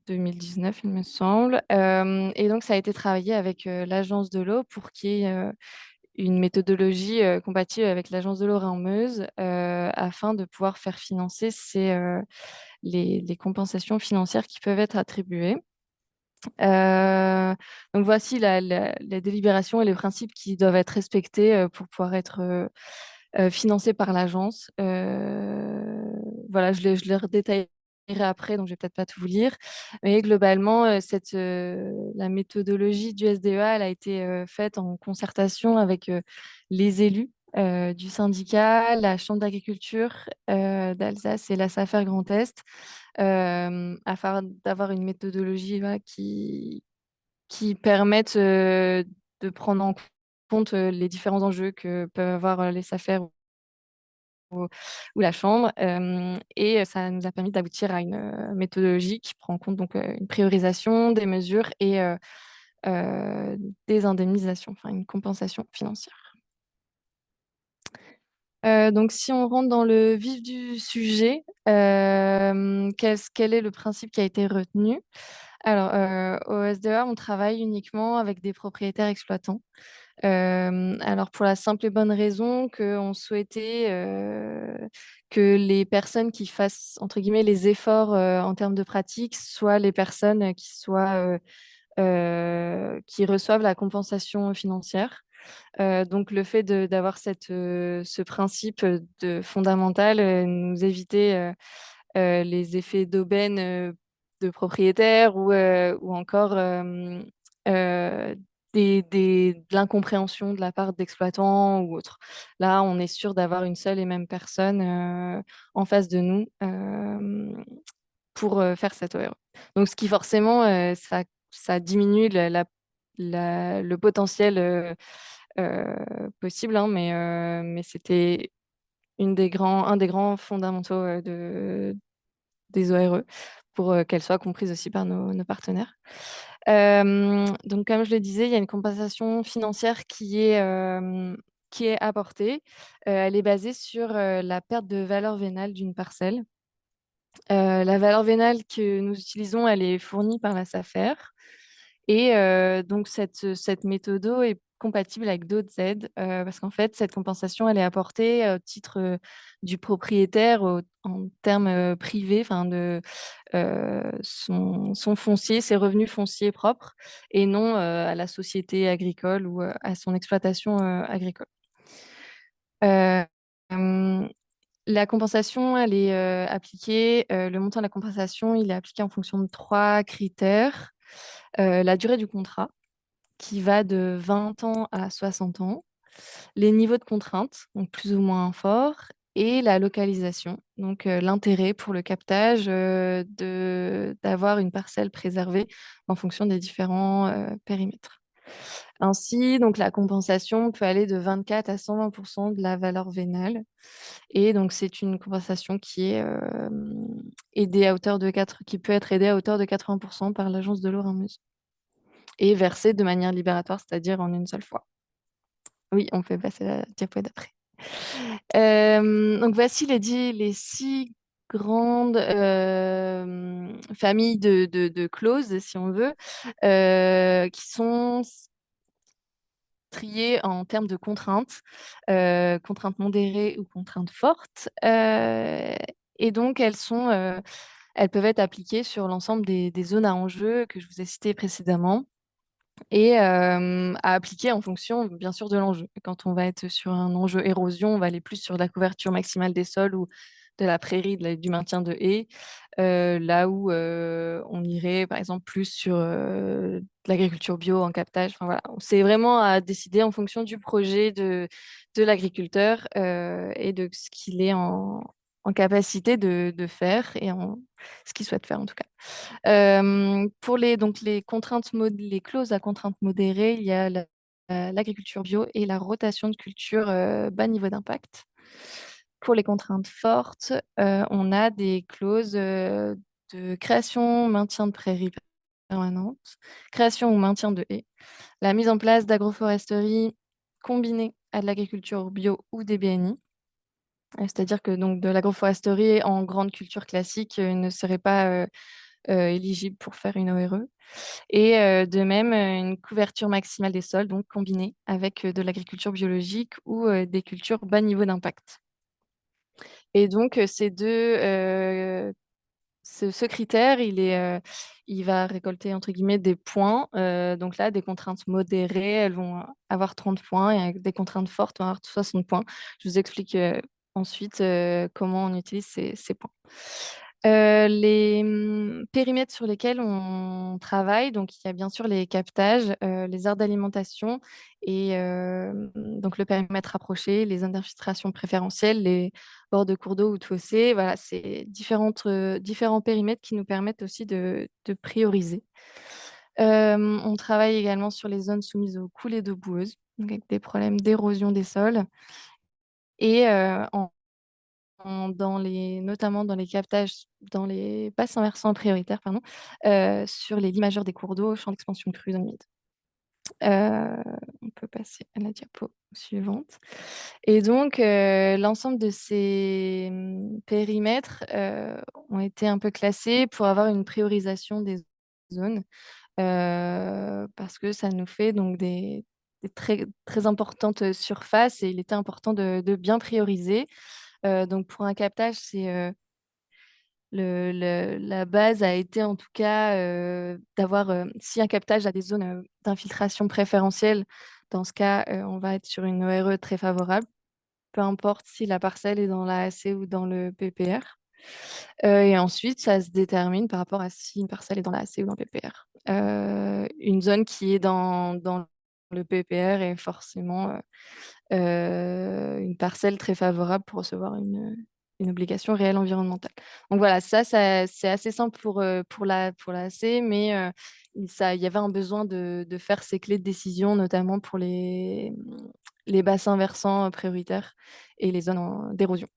Speaker 4: 2019, il me semble. Et donc, ça a été travaillé avec l'Agence de l'eau pour qu'il y ait une méthodologie compatible avec l'Agence de l'eau Rhin-Meuse afin de pouvoir faire financer les compensations financières qui peuvent être attribuées. Donc voici la délibération et les principes qui doivent être respectés pour pouvoir être financés par l'agence. Voilà, je les redétaillerai après, donc je vais peut-être pas tout vous lire. Mais globalement, la méthodologie du SDEA, elle a été faite en concertation avec les élus du syndicat, la Chambre d'agriculture d'Alsace et la SAFER Grand Est, afin d'avoir une méthodologie voilà, qui permette de prendre en compte les différents enjeux que peuvent avoir les SAFER ou la Chambre. Et ça nous a permis d'aboutir à une méthodologie qui prend en compte donc, une priorisation des mesures et euh, des indemnisations, enfin une compensation financière. Donc, si on rentre dans le vif du sujet, quel est le principe qui a été retenu? Alors, au SDEA, on travaille uniquement avec des propriétaires exploitants. Alors, pour la simple et bonne raison qu'on souhaitait que les personnes qui fassent, entre guillemets, les efforts en termes de pratique soient les personnes qui reçoivent la compensation financière. Donc, le fait d'avoir ce principe fondamental nous évitait les effets d'aubaine de propriétaires ou encore de l'incompréhension de la part d'exploitants ou autres. Là, on est sûr d'avoir une seule et même personne en face de nous pour faire cette ORE. Donc, ce qui forcément, ça diminue le potentiel possible, hein, mais c'était un des grands fondamentaux des ORE pour qu'elles soient comprises aussi par nos partenaires. Donc, comme je le disais, il y a une compensation financière qui est apportée. Elle est basée sur la perte de valeur vénale d'une parcelle. La valeur vénale que nous utilisons, elle est fournie par la SAFER. Et donc, cette méthode est compatible avec d'autres aides parce qu'en fait, cette compensation, elle est apportée au titre du propriétaire en termes privés, enfin de son foncier, ses revenus fonciers propres et non à la société agricole ou à son exploitation agricole. Euh, hum, la compensation, elle est appliquée, le montant de la compensation, il est appliqué en fonction de 3 critères. La durée du contrat, qui va de 20 ans à 60 ans, les niveaux de contraintes, donc plus ou moins forts, et la localisation, donc l'intérêt pour le captage d'avoir une parcelle préservée en fonction des différents périmètres. Ainsi, donc la compensation peut aller de 24 à 120% de la valeur vénale. Et donc, c'est une compensation qui est aidée à hauteur de 4, qui peut être aidée à hauteur de 80% par l'agence de l'eau Rhin-Meuse et versée de manière libératoire, c'est-à-dire en une seule fois. Oui, on peut passer à la diapo d'après. Donc, voici les 6 grandes familles de clauses, si on veut, qui sont triées en termes de contraintes, contraintes modérées ou contraintes fortes. Et donc, elles peuvent être appliquées sur l'ensemble des zones à enjeu que je vous ai citées précédemment et à appliquer en fonction, bien sûr, de l'enjeu. Quand on va être sur un enjeu érosion, on va aller plus sur la couverture maximale des sols ou de la prairie, du maintien de haies, là où on irait, par exemple, plus sur de l'agriculture bio en captage. Enfin, voilà. C'est vraiment à décider en fonction du projet de l'agriculteur et de ce qu'il est en capacité de faire et ce qu'il souhaite faire en tout cas. Pour les les clauses à contraintes modérées, il y a l'agriculture bio et la rotation de culture bas niveau d'impact. Pour les contraintes fortes, on a des clauses de création, maintien de prairies permanentes, création ou maintien de haies, la mise en place d'agroforesterie combinée à de l'agriculture bio ou des BNI. C'est-à-dire que donc de l'agroforesterie en grande culture classique ne serait pas éligible pour faire une ORE. Et de même, une couverture maximale des sols, donc combinée avec de l'agriculture biologique ou des cultures bas niveau d'impact. Et donc, ce critère, il va récolter entre guillemets des points. Donc là, des contraintes modérées, elles vont avoir 30 points et avec des contraintes fortes, on va avoir 60 points. Je vous explique ensuite comment on utilise ces points. Les périmètres sur lesquels on travaille, donc il y a bien sûr les captages, les aires d'alimentation et donc le périmètre rapproché, les zones d'infiltration préférentielles, les bords de cours d'eau ou de fossés. Voilà, c'est différents périmètres qui nous permettent aussi de prioriser. On travaille également sur les zones soumises aux coulées d'eau boueuses, donc avec des problèmes d'érosion des sols et notamment dans les captages, dans les bassins versants prioritaires, pardon, sur les limageurs des cours d'eau, champs d'expansion crue zones humides. On peut passer à la diapo suivante. Et donc, l'ensemble de ces périmètres ont été un peu classés pour avoir une priorisation des zones, parce que ça nous fait donc des très, très importantes surfaces et il était important de bien prioriser. Donc pour un captage, la base a été en tout cas d'avoir, si un captage a des zones d'infiltration préférentielle, dans ce cas, on va être sur une ORE très favorable, peu importe si la parcelle est dans la AC ou dans le PPR. Et ensuite, ça se détermine par rapport à si une parcelle est dans la AC ou dans le PPR. Une zone qui est dans le PPR est forcément une parcelle très favorable pour recevoir une obligation réelle environnementale. Donc voilà, c'est assez simple pour la AC, mais il y avait un besoin de faire ces clés de décision, notamment pour les bassins versants prioritaires et les zones d'érosion.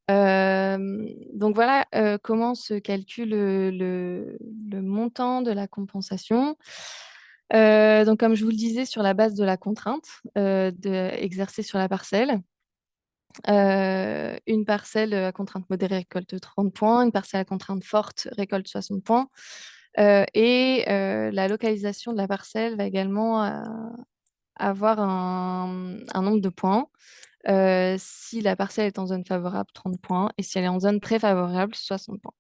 Speaker 4: Donc voilà comment se calcule le montant de la compensation. Donc comme je vous le disais, sur la base de la contrainte exercée sur la parcelle, une parcelle à contrainte modérée récolte 30 points, une parcelle à contrainte forte récolte 60 points. Et la localisation de la parcelle va également avoir un nombre de points. Si la parcelle est en zone favorable, 30 points. Et si elle est en zone très favorable, 60 points.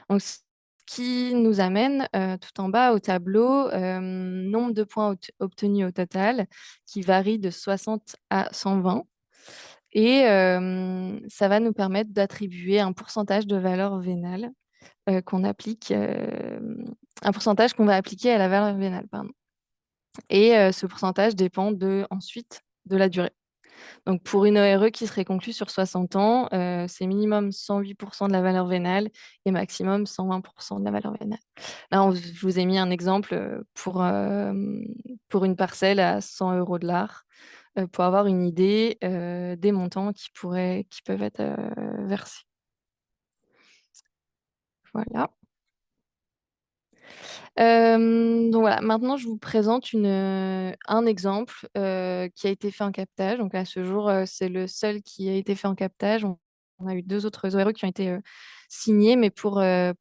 Speaker 4: Donc, ce qui nous amène tout en bas au tableau, nombre de points obtenus au total, qui varie de 60 à 120. Et ça va nous permettre d'attribuer un pourcentage de valeur vénale qu'on applique, un pourcentage qu'on va appliquer à la valeur vénale, pardon. Et ce pourcentage dépend ensuite de la durée. Donc, pour une ORE qui serait conclue sur 60 ans, c'est minimum 108% de la valeur vénale et maximum 120% de la valeur vénale. Là, je vous ai mis un exemple pour une parcelle à 100 euros de l'art, pour avoir une idée des montants qui peuvent être versés. Voilà. Donc voilà, maintenant je vous présente un exemple qui a été fait en captage. Donc à ce jour, c'est le seul qui a été fait en captage. On a eu 2 autres ORE qui ont été signés, mais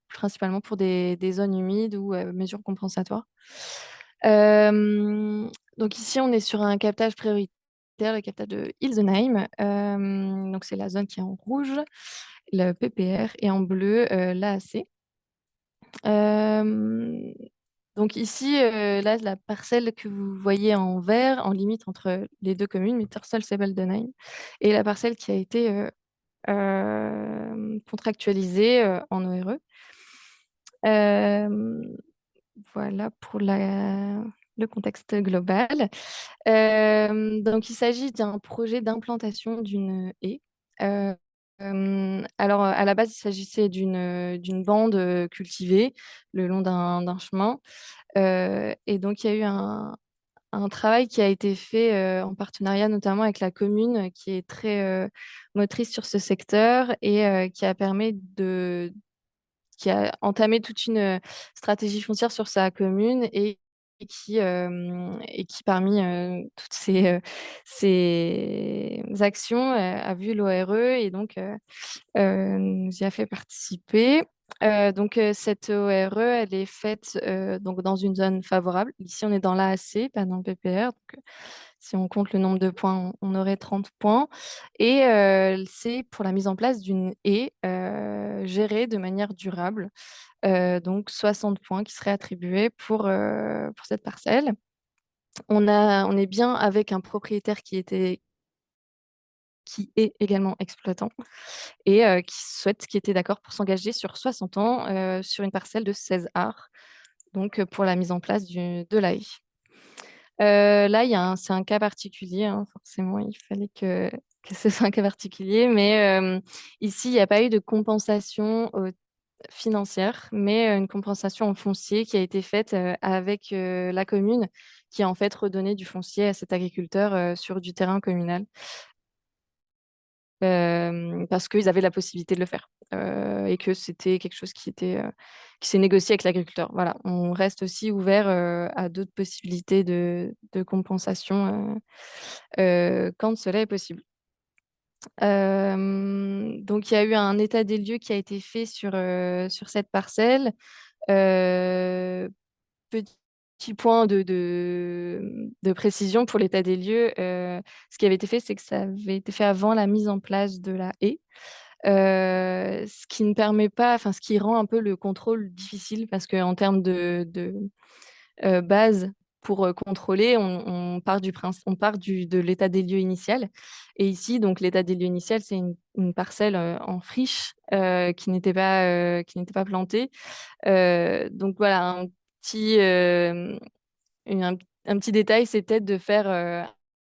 Speaker 4: principalement pour des zones humides ou mesures compensatoires. Donc ici, on est sur un captage prioritaire, le captage de Ilsenheim. Donc c'est la zone qui est en rouge, le PPR, et en bleu, l'AAC. Euh, donc ici, là, la parcelle que vous voyez en vert, en limite entre les deux communes, Mittersoll-Sebeldenheim, et la parcelle qui a été contractualisée en ORE. Voilà pour le contexte global. Donc, il s'agit d'un projet d'implantation d'une haie. Alors, à la base, il s'agissait d'une bande cultivée le long d'un chemin. Et donc, il y a eu un travail qui a été fait en partenariat notamment avec la commune qui est très motrice sur ce secteur et qui a entamé toute une stratégie foncière sur sa commune et qui parmi toutes ces actions, a vu l'ORE et donc nous y a fait participer. Donc, cette ORE, elle est faite donc dans une zone favorable. Ici, on est dans l'AAC, pas dans le PPR. Donc, si on compte le nombre de points, on aurait 30 points. Et c'est pour la mise en place d'une haie gérée de manière durable. Donc, 60 points qui seraient attribués pour cette parcelle. On est bien avec un propriétaire qui est également exploitant et qui était d'accord pour s'engager sur 60 ans sur une parcelle de 16 arts, donc pour la mise en place de l'AI. Là, c'est un cas particulier, hein, forcément, il fallait que ce soit un cas particulier, mais ici, il n'y a pas eu de compensation financière, mais une compensation en foncier qui a été faite avec la commune, qui a en fait redonné du foncier à cet agriculteur sur du terrain communal. Parce qu'ils avaient la possibilité de le faire et que c'était quelque chose qui s'est négocié avec l'agriculteur. Voilà, on reste aussi ouvert à d'autres possibilités de compensation quand cela est possible. Donc, il y a eu un état des lieux qui a été fait sur cette parcelle. Euh, Petit point de précision pour l'état des lieux. Ce qui avait été fait, c'est que ça avait été fait avant la mise en place de la haie. Ce qui ne permet pas, enfin, ce qui rend un peu le contrôle difficile parce qu'en termes de base pour contrôler, on part de l'état des lieux initial. Et ici, donc, l'état des lieux initial, c'est une parcelle en friche qui n'était pas plantée. Donc voilà, petit, un petit détail, c'est peut-être de faire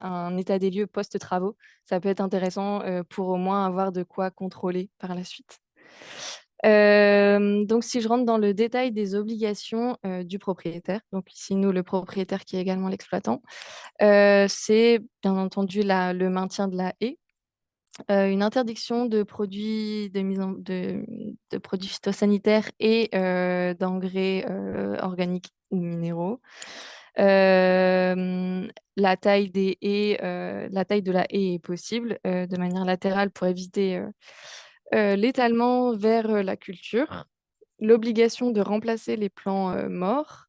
Speaker 4: un état des lieux post-travaux. Ça peut être intéressant pour au moins avoir de quoi contrôler par la suite. Donc, si je rentre dans le détail des obligations du propriétaire, donc ici, nous, le propriétaire qui est également l'exploitant, c'est bien entendu le maintien de la haie, une interdiction de produits de produits phytosanitaires et d'engrais organiques ou minéraux. La taille la taille de la haie est possible de manière latérale pour éviter l'étalement vers la culture, l'obligation de remplacer les plants morts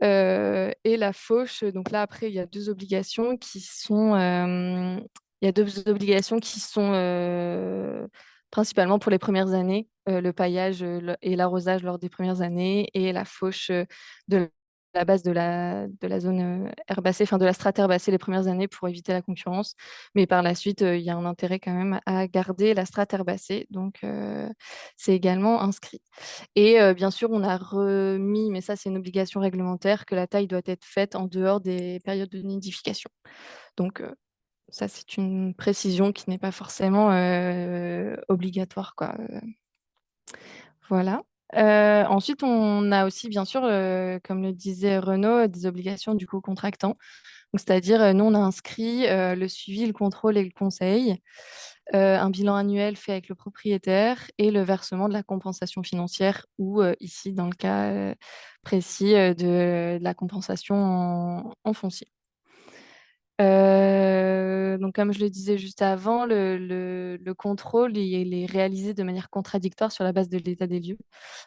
Speaker 4: et la fauche. Donc là, après, il y a deux obligations principalement pour les premières années, le paillage et l'arrosage lors des premières années et la fauche de la base de la zone herbacée, enfin de la strate herbacée les premières années pour éviter la concurrence. Mais par la suite, il y a un intérêt quand même à garder la strate herbacée. Donc, c'est également inscrit. Et bien sûr, on a remis, mais ça c'est une obligation réglementaire, que la taille doit être faite en dehors des périodes de nidification. Donc, Ça, c'est une précision qui n'est pas forcément obligatoire, quoi. Voilà. Ensuite, on a aussi, bien sûr, comme le disait Renaud, des obligations du co-contractant. Donc, c'est-à-dire, nous, on a inscrit le suivi, le contrôle et le conseil, un bilan annuel fait avec le propriétaire et le versement de la compensation financière ou, ici, dans le cas précis, de la compensation en foncier. Donc, comme je le disais juste avant, le contrôle, il est réalisé de manière contradictoire sur la base de l'état des lieux.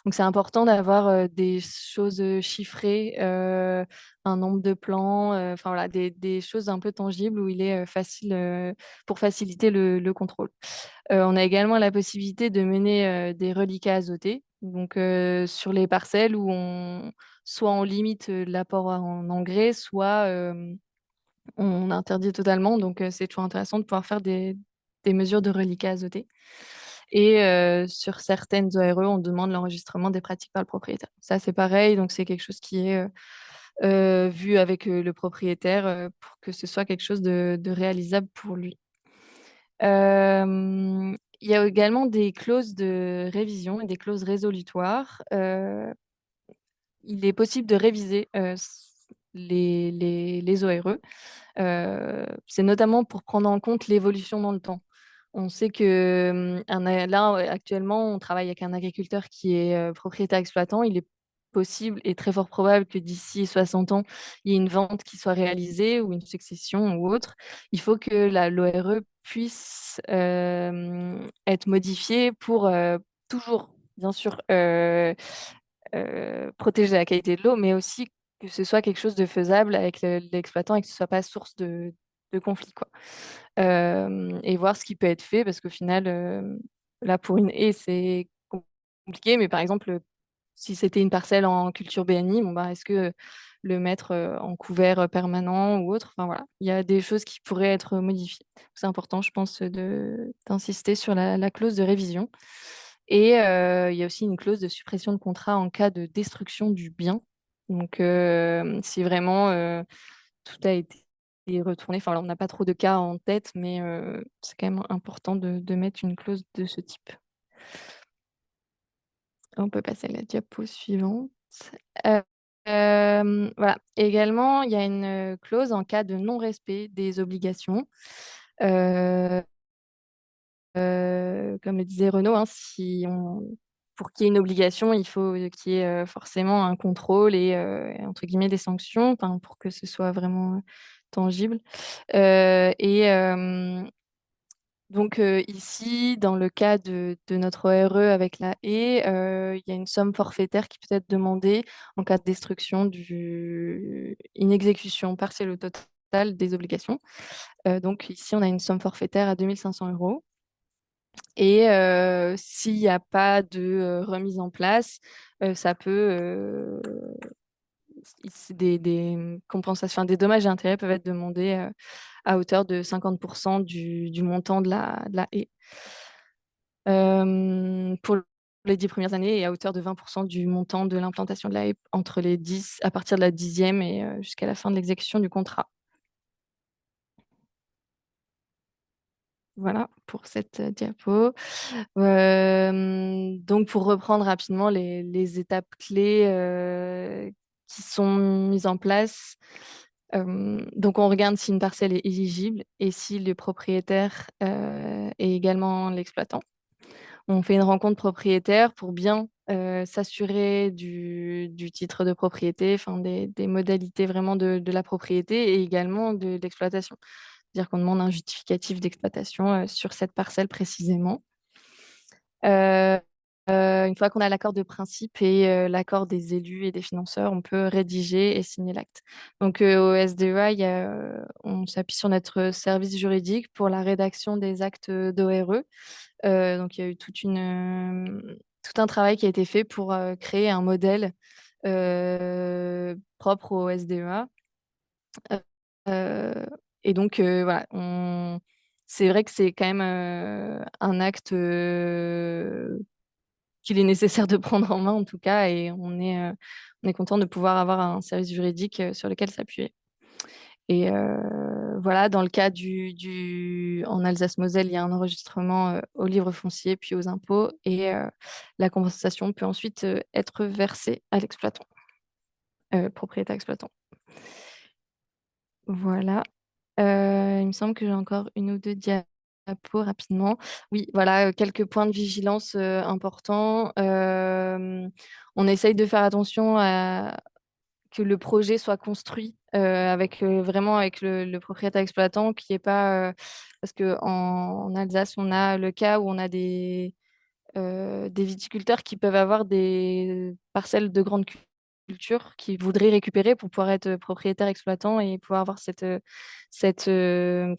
Speaker 4: Donc, c'est important d'avoir des choses chiffrées, un nombre de plans, enfin voilà, des choses un peu tangibles où il est facile pour faciliter le contrôle. On a également la possibilité de mener des reliquats azotés, donc sur les parcelles où soit on limite l'apport en engrais, soit on interdit totalement. Donc, c'est toujours intéressant de pouvoir faire des mesures de reliquat azoté. Et sur certaines ORE, on demande l'enregistrement des pratiques par le propriétaire. Ça, c'est pareil. Donc, c'est quelque chose qui est vu avec le propriétaire pour que ce soit quelque chose de réalisable pour lui. Il y a également des clauses de révision et des clauses résolutoires. Il est possible de réviser les ORE. C'est notamment pour prendre en compte l'évolution dans le temps. On sait que là, actuellement, on travaille avec un agriculteur qui est propriétaire exploitant. Il est possible et très fort probable que d'ici 60 ans, il y ait une vente qui soit réalisée ou une succession ou autre. Il faut que l'ORE puisse être modifiée pour toujours, bien sûr, protéger la qualité de l'eau, mais aussi que ce soit quelque chose de faisable avec l'exploitant et que ce ne soit pas source de conflit, quoi. Et voir ce qui peut être fait, parce qu'au final, là, pour une haie, c'est compliqué, mais par exemple, si c'était une parcelle en culture BNI, bon, bah, est-ce que le mettre en couvert permanent ou autre, enfin voilà, il y a des choses qui pourraient être modifiées. C'est important, je pense, d'insister sur la clause de révision. Et il y a aussi une clause de suppression de contrat en cas de destruction du bien. Donc, si vraiment tout a été retourné, enfin, là, on n'a pas trop de cas en tête, mais c'est quand même important de mettre une clause de ce type. On peut passer à la diapo suivante. Euh, voilà. Et également, il y a une clause en cas de non-respect des obligations. Euh, Comme le disait Renaud, hein, pour qu'il y ait une obligation, il faut qu'il y ait forcément un contrôle et entre guillemets des sanctions, enfin, pour que ce soit vraiment tangible. Et donc ici, dans le cas de notre ORE avec la haie, il y a une somme forfaitaire qui peut être demandée en cas de destruction une exécution partielle ou totale des obligations. Donc ici, on a une somme forfaitaire à 2 500 €. Et s'il n'y a pas de remise en place, ça peut, des compensations, enfin, des dommages et intérêts peuvent être demandés à hauteur de 50% du montant de la haie. Pour les 10 premières années et à hauteur de 20% du montant de l'implantation de la haie à partir de la 10e et jusqu'à la fin de l'exécution du contrat. Voilà pour cette diapo. Donc pour reprendre rapidement les étapes clés qui sont mises en place. Donc on regarde si une parcelle est éligible et si le propriétaire est également l'exploitant. On fait une rencontre propriétaire pour bien s'assurer du titre de propriété, enfin des modalités vraiment de la propriété et également de l'exploitation. C'est-à-dire qu'on demande un justificatif d'exploitation sur cette parcelle précisément. Une fois qu'on a l'accord de principe et l'accord des élus et des financeurs, on peut rédiger et signer l'acte. Donc au SDEA, on s'appuie sur notre service juridique pour la rédaction des actes d'ORE. Donc il y a eu tout un travail qui a été fait pour créer un modèle propre au SDEA. Euh, et donc, voilà, c'est vrai que c'est quand même un acte qu'il est nécessaire de prendre en main, en tout cas, et on est content de pouvoir avoir un service juridique sur lequel s'appuyer. Et voilà, dans le cas en Alsace-Moselle, il y a un enregistrement au livre foncier, puis aux impôts, et la compensation peut ensuite être versée à l'exploitant, propriétaire exploitant. Voilà. Il me semble que j'ai encore une ou deux diapos rapidement. Oui, voilà, quelques points de vigilance importants. On essaye de faire attention à que le projet soit construit avec vraiment avec le propriétaire exploitant, qui est pas parce que en Alsace, on a le cas où on a des viticulteurs qui peuvent avoir des parcelles de grande culture qui voudraient récupérer pour pouvoir être propriétaire exploitant et pouvoir avoir cette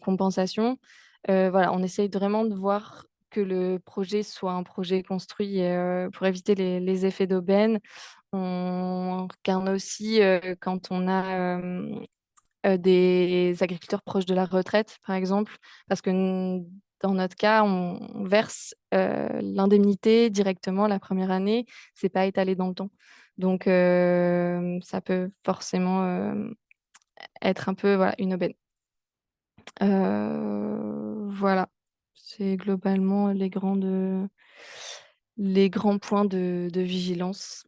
Speaker 4: compensation. Voilà, on essaye vraiment de voir que le projet soit un projet construit pour éviter les effets d'aubaine. On regarde aussi quand on a des agriculteurs proches de la retraite, par exemple, parce que dans notre cas, on verse l'indemnité directement la première année, c'est pas étalé dans le temps. Donc, ça peut forcément être un peu voilà, une aubaine. Voilà, c'est globalement les grands points de vigilance.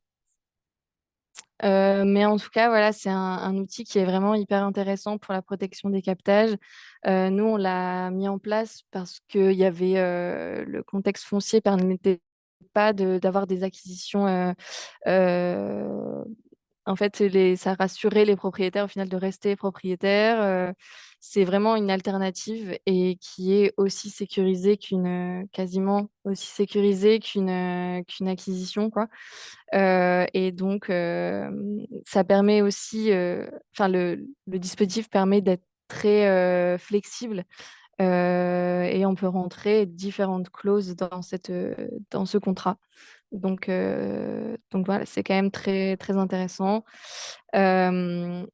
Speaker 4: Mais en tout cas, voilà, c'est un outil qui est vraiment hyper intéressant pour la protection des captages. Nous, on l'a mis en place parce qu'il y avait le contexte foncier permettait pas d'avoir des acquisitions. En fait, ça rassurait les propriétaires au final de rester propriétaires. C'est vraiment une alternative et qui est aussi sécurisée quasiment aussi sécurisée qu'une acquisition, quoi. Et donc, ça permet aussi, enfin, le dispositif permet d'être très flexible et on peut rentrer différentes clauses dans ce contrat. Donc voilà, c'est quand même très, très intéressant. Euh,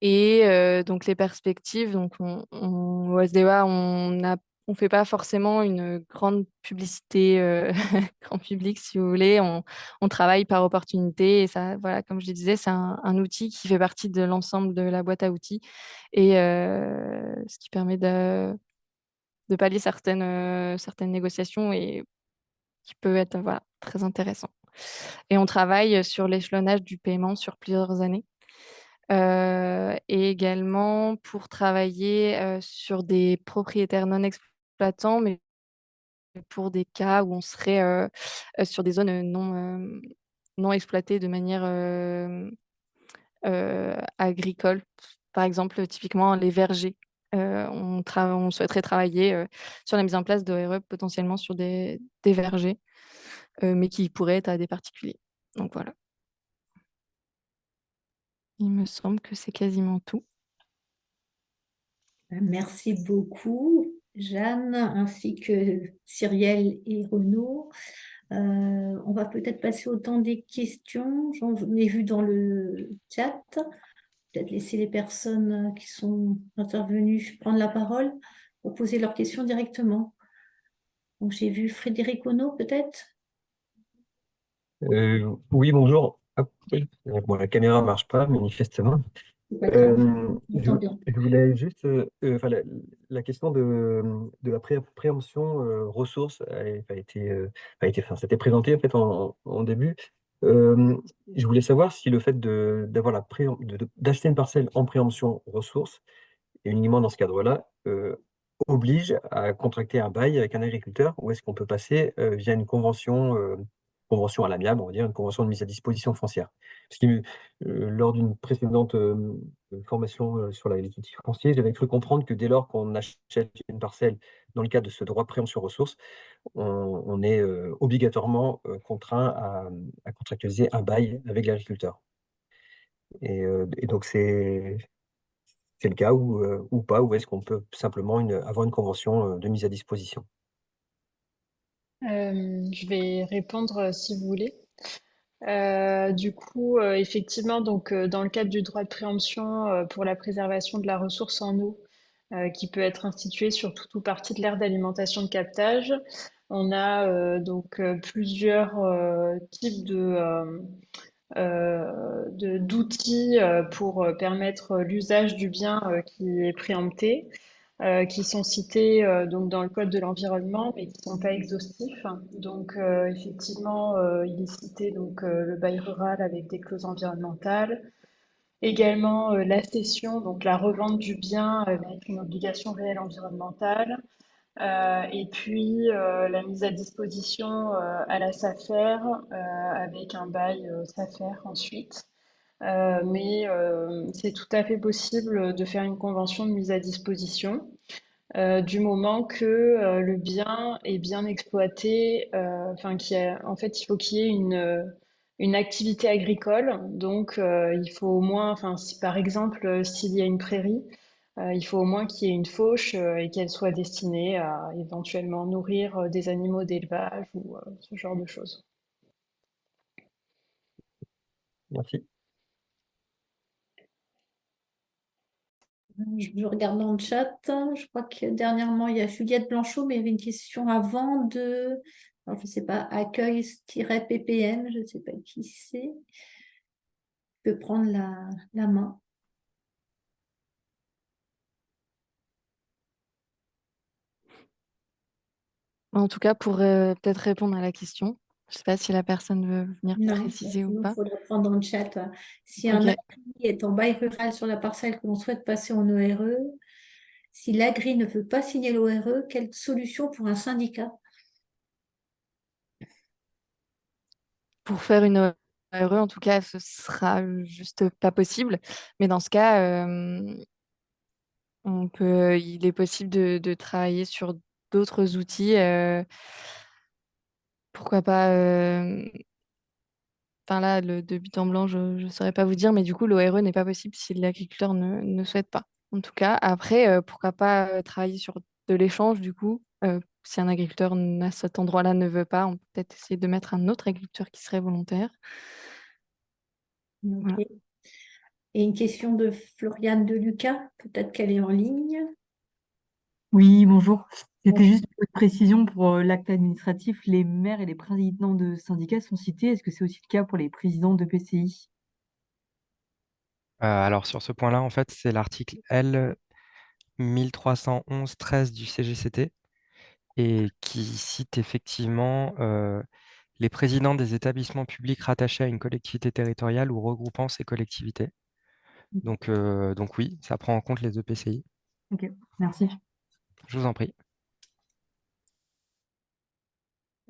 Speaker 4: donc les perspectives, donc au SDA, on fait pas forcément une grande publicité grand public, si vous voulez. On travaille par opportunité et ça, voilà, comme je le disais, c'est un outil qui fait partie de l'ensemble de la boîte à outils et ce qui permet de pallier certaines négociations et qui peut être voilà, très intéressant. Et on travaille sur l'échelonnage du paiement sur plusieurs années. Et également pour travailler sur des propriétaires non exploitants, mais pour des cas où on serait sur des zones non exploitées de manière agricole. Par exemple, typiquement les vergers. On souhaiterait travailler sur la mise en place d'ORE potentiellement sur des vergers, mais qui pourraient être à des particuliers. Donc voilà. Il me semble que c'est quasiment tout.
Speaker 1: Merci beaucoup, Jeanne, ainsi que Cyrielle et Renaud. On va peut-être passer au temps des questions. J'en ai vu dans le chat. Peut-être laisser les personnes qui sont intervenues prendre la parole pour poser leurs questions directement. Donc, j'ai vu Frédéric Renaud, peut-être.
Speaker 5: Oui, bonjour. Hop, oui. Bon, la caméra marche pas, manifestement.
Speaker 1: C'est pas grave. On
Speaker 5: Je,
Speaker 1: entend bien.
Speaker 5: je voulais juste, enfin, la question de la préemption ressources enfin, c'était présenté en fait en début. Euh, je voulais savoir si le fait d'avoir d'acheter une parcelle en préemption ressources, et uniquement dans ce cadre-là, oblige à contracter un bail avec un agriculteur, ou est-ce qu'on peut passer via une convention à l'amiable, on va dire, une convention de mise à disposition foncière. Parce que lors d'une précédente formation sur l'agriculture foncière, j'avais cru comprendre que dès lors qu'on achète une parcelle dans le cadre de ce droit de préemption ressources, on est obligatoirement contraint à contractualiser un bail avec l'agriculteur. Et donc c'est le cas ou pas, ou est-ce qu'on peut simplement avoir une convention de mise à disposition?
Speaker 2: Je vais répondre si vous voulez. Du coup, effectivement, donc dans le cadre du droit de préemption pour la préservation de la ressource en eau, qui peut être institué sur tout ou partie de l'aire d'alimentation de captage, on a donc plusieurs types d'outils pour permettre l'usage du bien qui est préempté, qui sont cités donc dans le Code de l'environnement, mais qui ne sont pas exhaustifs. Donc effectivement, il est cité donc le bail rural avec des clauses environnementales. Également la cession, donc la revente du bien avec une obligation réelle environnementale. Et puis la mise à disposition à la SAFER avec un bail SAFER ensuite. Mais c'est tout à fait possible de faire une convention de mise à disposition du moment que le bien est bien exploité, enfin en fait il faut qu'il y ait une activité agricole, donc il faut au moins, enfin si par exemple s'il y a une prairie, il faut au moins qu'il y ait une fauche et qu'elle soit destinée à éventuellement nourrir des animaux d'élevage ou ce genre de choses.
Speaker 5: Merci.
Speaker 1: Je regarde dans le chat. Je crois que dernièrement, il y a Juliette Blanchot, mais il y avait une question avant de, alors, je ne sais pas, accueil-ppm, je ne sais pas qui c'est. Je peux prendre la main.
Speaker 4: En tout cas, pour peut-être répondre à la question, je ne sais pas si la personne veut venir
Speaker 1: Non,
Speaker 4: préciser ou
Speaker 1: sinon, il
Speaker 4: pas.
Speaker 1: faudrait prendre dans le chat. Si un
Speaker 4: Ok.
Speaker 1: agri est en bail rural sur la parcelle que l'on souhaite passer en ORE, si l'agri ne veut pas signer l'ORE, quelle solution pour un syndicat?
Speaker 4: Pour faire une ORE, en tout cas, ce sera juste pas possible. Mais dans ce cas, il est possible de travailler sur d'autres outils. Pourquoi pas, enfin là, de but en blanc, je ne saurais pas vous dire, mais du coup, l'ORE n'est pas possible si l'agriculteur ne souhaite pas. En tout cas, après, pourquoi pas travailler sur de l'échange, du coup. Si un agriculteur à cet endroit-là ne veut pas, on peut peut-être essayer de mettre un autre agriculteur qui serait volontaire. Voilà.
Speaker 1: Ok. Et une question de Floriane de Lucas, peut-être qu'elle est en ligne.
Speaker 6: Oui, bonjour. C'était
Speaker 1: Bonjour.
Speaker 6: juste une précision pour l'acte administratif. Les maires et les présidents de syndicats sont cités. Est-ce que c'est aussi le cas pour les présidents de PCI?
Speaker 3: Alors sur ce point-là, en fait, c'est l'article L 1311-13 du CGCT et qui cite effectivement les présidents des établissements publics rattachés à une collectivité territoriale ou regroupant ces collectivités. Donc oui, ça prend en compte les EPCI.
Speaker 6: Ok, merci.
Speaker 3: Je vous en prie.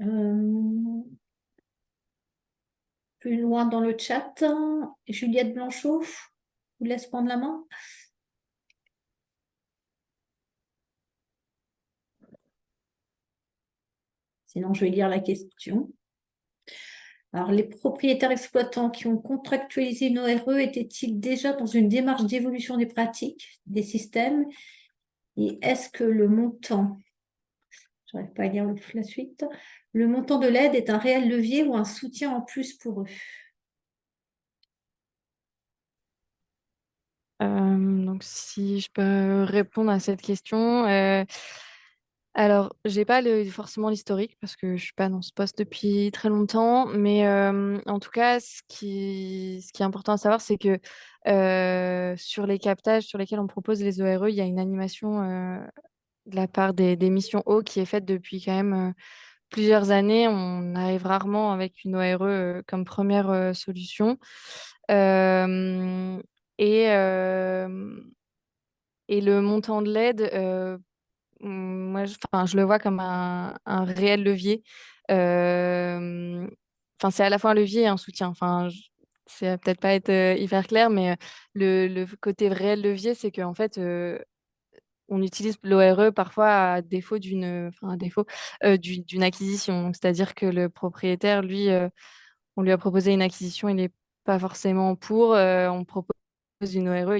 Speaker 1: Euh, Plus loin dans le chat, Juliette Blanchot, je vous laisse prendre la main. Sinon, je vais lire la question. Alors, les propriétaires exploitants qui ont contractualisé une ORE étaient-ils déjà dans une démarche d'évolution des pratiques, des systèmes? Et est-ce que le montant, j'arrive pas à lire la suite, le montant de l'aide est un réel levier ou un soutien en plus pour eux?
Speaker 4: Donc, si je peux répondre à cette question, alors, j'ai pas forcément l'historique parce que je suis pas dans ce poste depuis très longtemps, mais en tout cas, ce qui est important à savoir, c'est que sur les captages sur lesquels on propose les ORE, il y a une animation de la part des missions eau qui est faite depuis quand même plusieurs années. On arrive rarement avec une ORE comme première solution. Euh, et, euh, et le montant de l'aide, moi, enfin, je le vois comme un réel levier. Euh, Enfin, c'est à la fois un levier et un soutien. Enfin, c'est peut-être pas être hyper clair, mais le côté réel levier, c'est qu'en fait, on utilise l'ORE parfois à défaut enfin, à défaut d'une acquisition. Donc, c'est-à-dire que le propriétaire, lui, on lui a proposé une acquisition, il n'est pas forcément pour. On propose une ORE,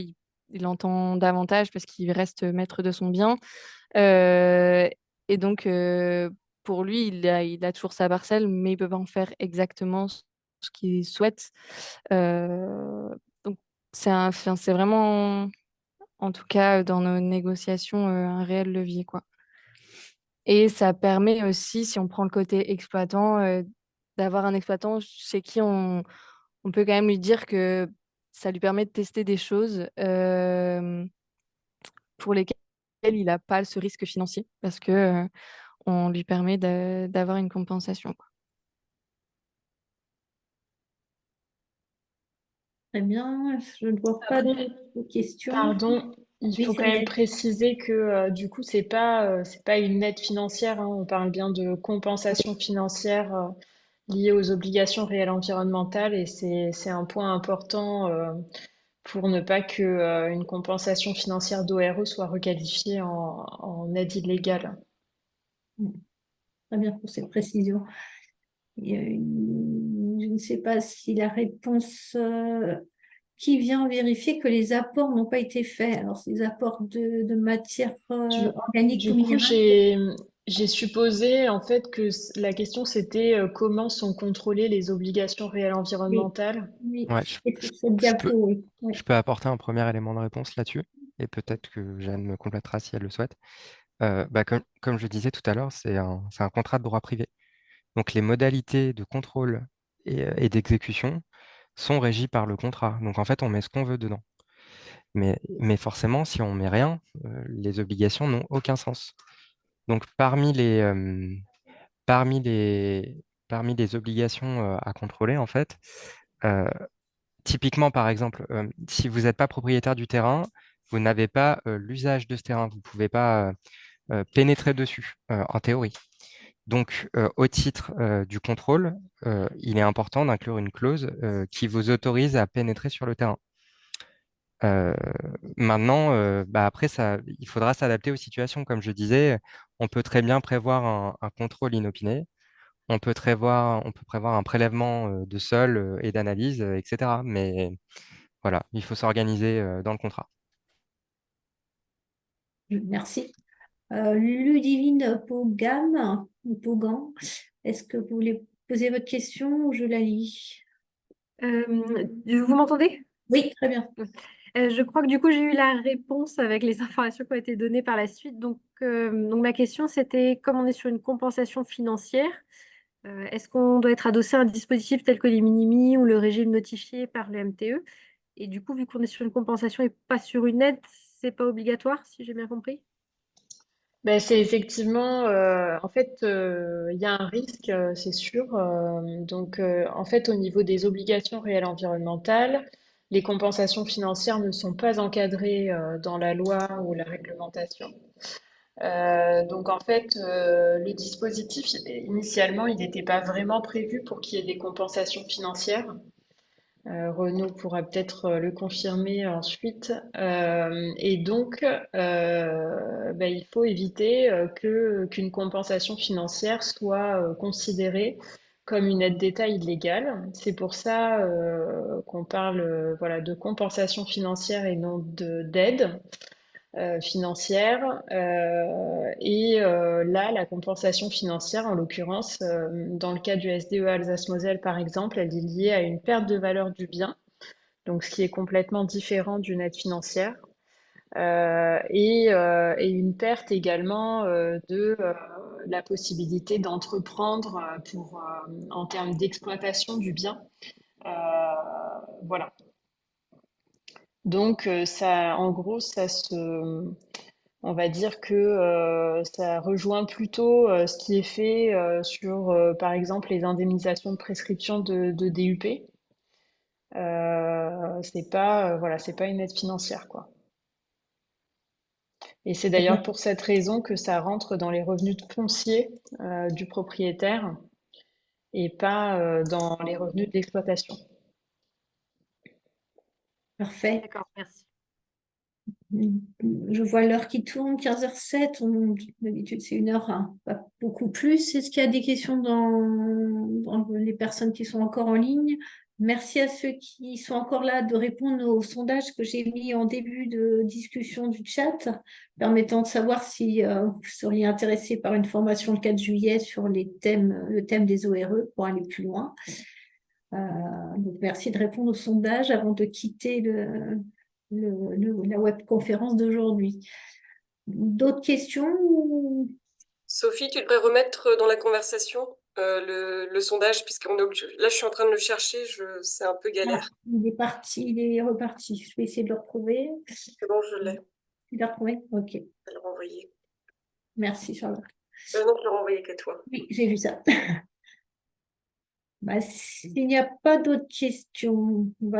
Speaker 4: il entend davantage parce qu'il reste maître de son bien. Euh, et donc, pour lui, il a toujours sa parcelle, mais il peut pas en faire exactement ce qu'il souhaite. Euh, donc, enfin, c'est vraiment, en tout cas, dans nos négociations, un réel levier, quoi. Et ça permet aussi, si on prend le côté exploitant, d'avoir un exploitant chez qui on peut quand même lui dire que ça lui permet de tester des choses pour lesquelles il n'a pas ce risque financier parce que on lui permet d'avoir une compensation, quoi.
Speaker 1: Très bien, je ne vois pas
Speaker 2: Après,
Speaker 1: d'autres questions.
Speaker 2: pardon, il
Speaker 1: Oui,
Speaker 2: faut quand même
Speaker 1: Samuel.
Speaker 2: préciser que du coup, c'est pas une aide financière, hein. On parle bien de compensation financière liée aux obligations réelles environnementales et c'est un point important pour ne pas que une compensation financière d'ORE soit requalifiée en aide illégale.
Speaker 1: Très bien pour cette précision. Je ne sais pas si la réponse qui vient vérifier que les apports n'ont pas été faits. Alors, ces apports de matière
Speaker 2: Du,
Speaker 1: organique ou
Speaker 2: du coup,
Speaker 1: minérale.
Speaker 2: j'ai supposé en fait que la question c'était comment sont contrôlées les obligations réelles
Speaker 1: Oui,
Speaker 2: environnementales.
Speaker 1: oui,
Speaker 3: Ouais,
Speaker 1: c'est pour cette
Speaker 3: je peux,
Speaker 1: diapo, oui. Oui.
Speaker 3: je peux apporter un premier élément de réponse là-dessus, et peut-être que Jeanne me complétera si elle le souhaite. Comme je disais tout à l'heure, c'est un contrat de droit privé. Donc les modalités de contrôle et d'exécution sont régies par le contrat. Donc en fait, on met ce qu'on veut dedans. Mais forcément, si on met rien, les obligations n'ont aucun sens. Donc parmi les, parmi les obligations à contrôler, en fait, euh, typiquement, par exemple, si vous n'êtes pas propriétaire du terrain, vous n'avez pas l'usage de ce terrain. Vous ne pouvez pas pénétrer dessus, en théorie. Donc, au titre du contrôle, il est important d'inclure une clause qui vous autorise à pénétrer sur le terrain. Euh, Maintenant, après, il faudra s'adapter aux situations. Comme je disais, on peut très bien prévoir un contrôle inopiné. On peut prévoir un prélèvement de sol et d'analyse, etc. Mais voilà, il faut s'organiser dans le contrat.
Speaker 1: Merci. Ludivine Pogan, est-ce que vous voulez poser votre question ou je la lis?
Speaker 7: Vous m'entendez?
Speaker 1: Oui, très bien.
Speaker 7: Je crois que du coup, j'ai eu la réponse avec les informations qui ont été données par la suite. Donc ma question, c'était, comme on est sur une compensation financière, est-ce qu'on doit être adossé à un dispositif tel que les minimi ou le régime notifié par le MTE? Et du coup, vu qu'on est sur une compensation et pas sur une aide, c'est pas obligatoire, si j'ai bien compris?
Speaker 2: Ben, c'est effectivement, en fait, il y a un risque, c'est sûr. En fait, au niveau des obligations réelles environnementales, les compensations financières ne sont pas encadrées dans la loi ou la réglementation. En fait, le dispositif, initialement, il n'était pas vraiment prévu pour qu'il y ait des compensations financières. Renaud pourra peut-être le confirmer ensuite. Il faut éviter qu'une compensation financière soit considérée comme une aide d'État illégale. C'est pour ça qu'on parle voilà, de compensation financière et non d'aide financière. Là, la compensation financière, en l'occurrence, dans le cas du SDE Alsace-Moselle, par exemple, elle est liée à une perte de valeur du bien, donc ce qui est complètement différent d'une aide financière. Et une perte également de la possibilité d'entreprendre en termes d'exploitation du bien. Euh, voilà. En gros, on va dire que ça rejoint plutôt ce qui est fait sur, par exemple, les indemnisations de prescription de DUP. C'est pas une aide financière, quoi. Et c'est
Speaker 1: Très
Speaker 2: d'ailleurs
Speaker 1: bien.
Speaker 2: pour cette raison que ça rentre dans les revenus fonciers du propriétaire et pas dans les revenus d'exploitation.
Speaker 1: Parfait.
Speaker 7: D'accord, merci.
Speaker 1: Je vois l'heure qui tourne, 15h07. D'habitude, c'est une heure, hein, pas beaucoup plus. Est-ce qu'il y a des questions dans les personnes qui sont encore en ligne? Merci à ceux qui sont encore là de répondre au sondage que j'ai mis en début de discussion du chat, permettant de savoir si vous seriez intéressé par une formation le 4 juillet sur le thème des ORE pour aller plus loin. Donc merci de répondre au sondage avant de quitter la webconférence d'aujourd'hui. D'autres questions?
Speaker 8: Sophie, tu devrais remettre dans la conversation le sondage, puisqu'on est obligé. Là, je suis en train de le chercher, c'est un peu
Speaker 1: Ah,
Speaker 8: galère.
Speaker 1: il est parti, il est reparti. Je vais essayer de le retrouver.
Speaker 8: C'est bon, je l'ai.
Speaker 1: Tu l'as retrouvé? Ok.
Speaker 8: Je vais le renvoyer.
Speaker 1: Merci, Charlotte.
Speaker 8: Non, je l'ai renvoyé qu'à toi.
Speaker 1: Oui, j'ai vu ça. Bah, s'il n'y a pas d'autres questions, on va